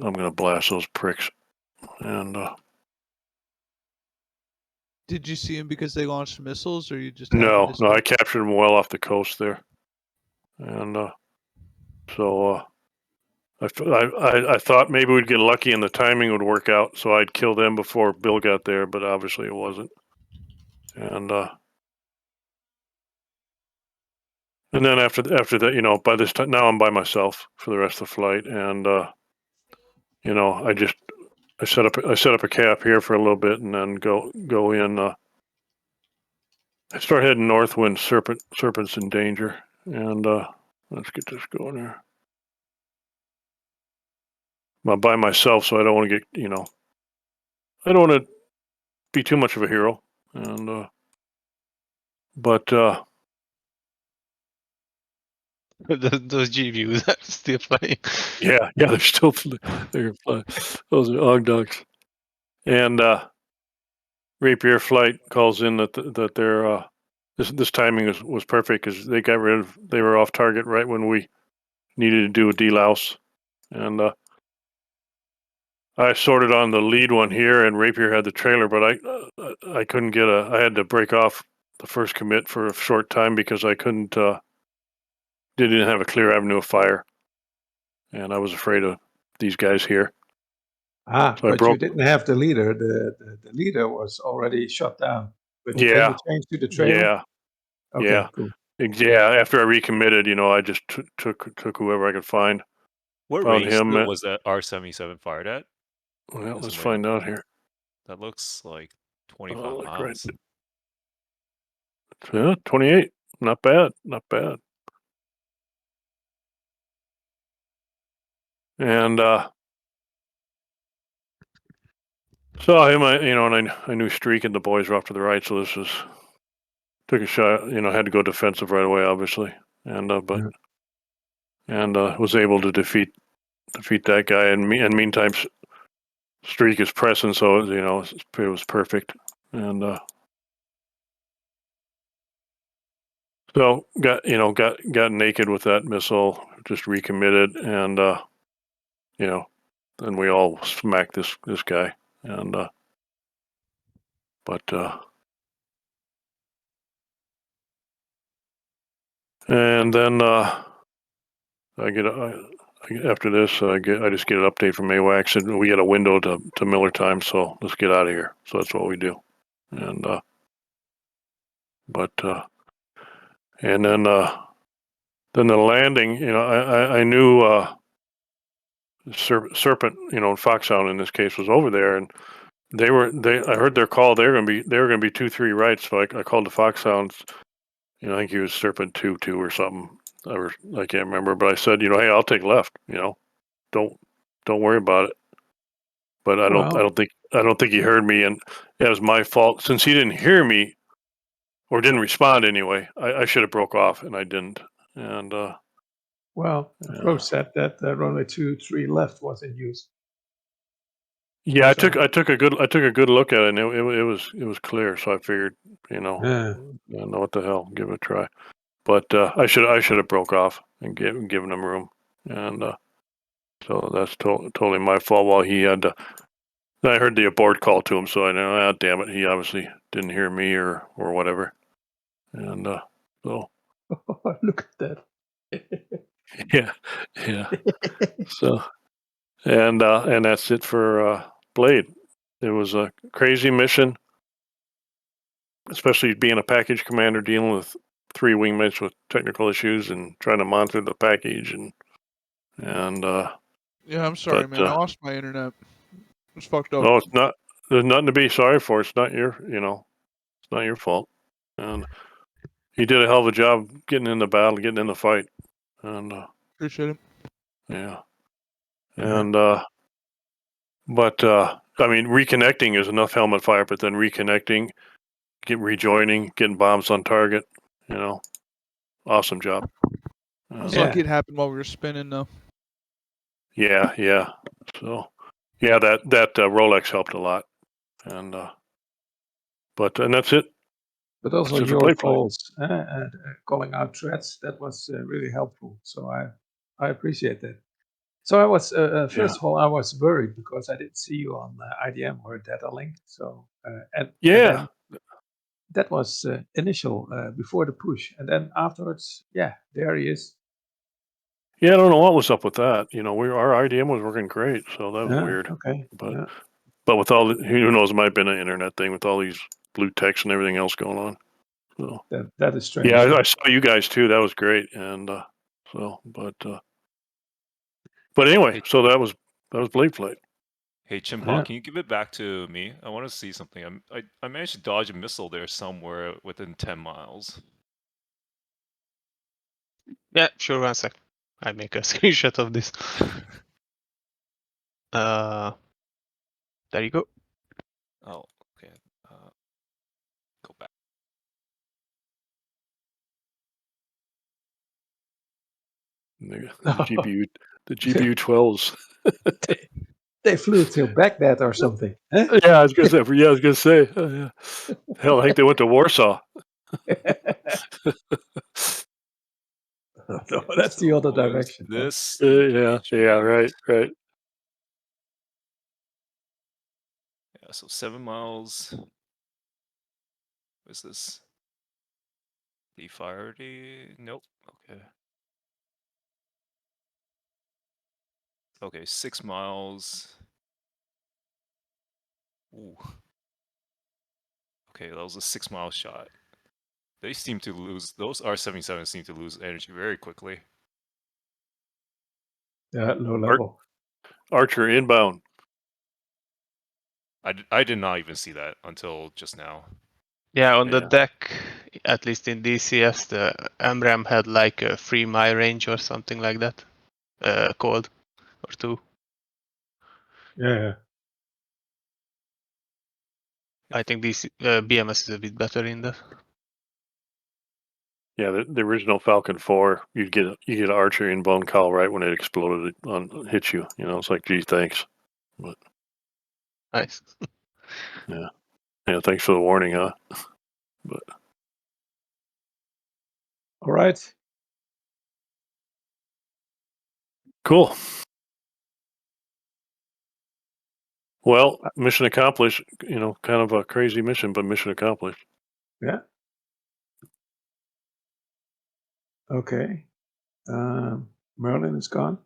I'm going to blast those pricks. And Did you see him because they launched missiles, or you just no, I captured them well off the coast there, and so I thought maybe we'd get lucky and the timing would work out, so I'd kill them before Bill got there, but obviously it wasn't. And then after that, by this time now I'm by myself for the rest of the flight, and I set up a cap here for a little bit, and then go in. I start heading north when Serpent's in danger, and let's get this going here. I'm by myself, so I don't want to get I don't want to be too much of a hero, and but those GPUs are still flying. yeah, they're still they're flying. Those are Og dogs, and Rapier Flight calls in that they're this timing was perfect because they were off target right when we needed to do a delouse, and I sorted on the lead one here, and Rapier had the trailer, but I couldn't get I had to break off the first commit for a short time because I couldn't didn't have a clear avenue of fire, and I was afraid of these guys here. So but you didn't have the leader. The leader was already shut down. But can yeah, you change to the trailer? yeah, Okay, yeah, cool. Yeah. After I recommitted, I just took whoever I could find. What Found range him. was that R-77 fired at? Well, let's find out here. That looks like 25 miles. Yeah, 28. Not bad. Not bad. And saw him, and I knew Streak and the boys were off to the right, so this was took a shot. Had to go defensive right away, obviously, and was able to defeat that guy. And meantime, Streak is pressing, so it was perfect. And so got naked with that missile, just recommitted, and then we all smacked this guy, and but and then after this I just get an update from AWACS, and we get a window to Miller time, so let's get out of here. So that's what we do, and and then the landing, I knew Serpent, Foxhound in this case was over there, and I heard their call. They were going to be 2-3 right, so I called the Foxhounds. I think he was Serpent 2-2 or something. I can't remember, but I said, hey, I'll take left. Don't worry about it. But I don't think he heard me, and it was my fault since he didn't hear me or didn't respond anyway. I should have broke off, and I didn't. And well, Approx said that runway 23 left was in use. Yeah, I took a good look at it, and it was clear. So I figured, what the hell, give it a try. But I should have broke off and given him room, and so that's totally my fault. While he had to, I heard the abort call to him, so I know, damn it, he obviously didn't hear me or whatever, and so look at that. yeah. So and that's it for Blade. It was a crazy mission, especially being a package commander dealing with 3 wingmates with technical issues and trying to monitor the package and yeah, I'm sorry, man. I lost my internet. It's fucked up. No, it's not. There's nothing to be sorry for. It's not it's not your fault. And he did a hell of a job getting in the battle, getting in the fight. And appreciate it. Yeah. And but I mean, reconnecting is enough helmet fire, but then reconnecting, rejoining, getting bombs on target. You know, awesome job. I was lucky it happened while we were spinning, though. Yeah, yeah. So, yeah, that Rolex helped a lot, and that's it. But also That's it for your play. calls and calling out threats, that was really helpful. So I appreciate that. So I was first of all I was worried because I didn't see you on IDM or data link. So and then that was initial before the push, and then afterwards, yeah, there he is. Yeah, I don't know what was up with that. You know, our IDM was working great, so that was weird. Okay, but with all who knows, it might have been an internet thing with all these blue text and everything else going on. So that is strange. Yeah, I saw you guys too. That was great, and but anyway, so that was Blade Flight. Hey, Chimpa, can you give it back to me? I want to see something. I managed to dodge a missile there somewhere within 10 miles. Yeah, sure. 1 sec. I make a screenshot of this. There you go. Oh, okay. Go back. The GBU 12s. They flew till Baghdad or something. Huh? Yeah, I was gonna say. Yeah, I was gonna say. Yeah. Hell, I think they went to Warsaw. No, that's the other direction. This. Yeah, right. Yeah, so 7 miles. What's this? D5? Nope. Okay. Okay, 6 miles. Ooh. Okay, that was a 6-mile shot. They seem to lose. Those R-77 seem to lose energy very quickly. Yeah, low level. Archer inbound. I did not even see that until just now. Yeah, on the deck, at least in DCS, the MRAM had like a 3 mile range or something like that. Called or 2. Yeah. I think this BMS is a bit better in that. Yeah, the original Falcon 4, you get Archer inbound call right when it exploded hits you. You know, it's like, gee, thanks. But nice. Yeah, thanks for the warning, huh? But all right. Cool. Well, mission accomplished. You know, kind of a crazy mission, but mission accomplished. Yeah. Okay. Merlin is gone.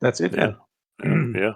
That's it then. Yeah.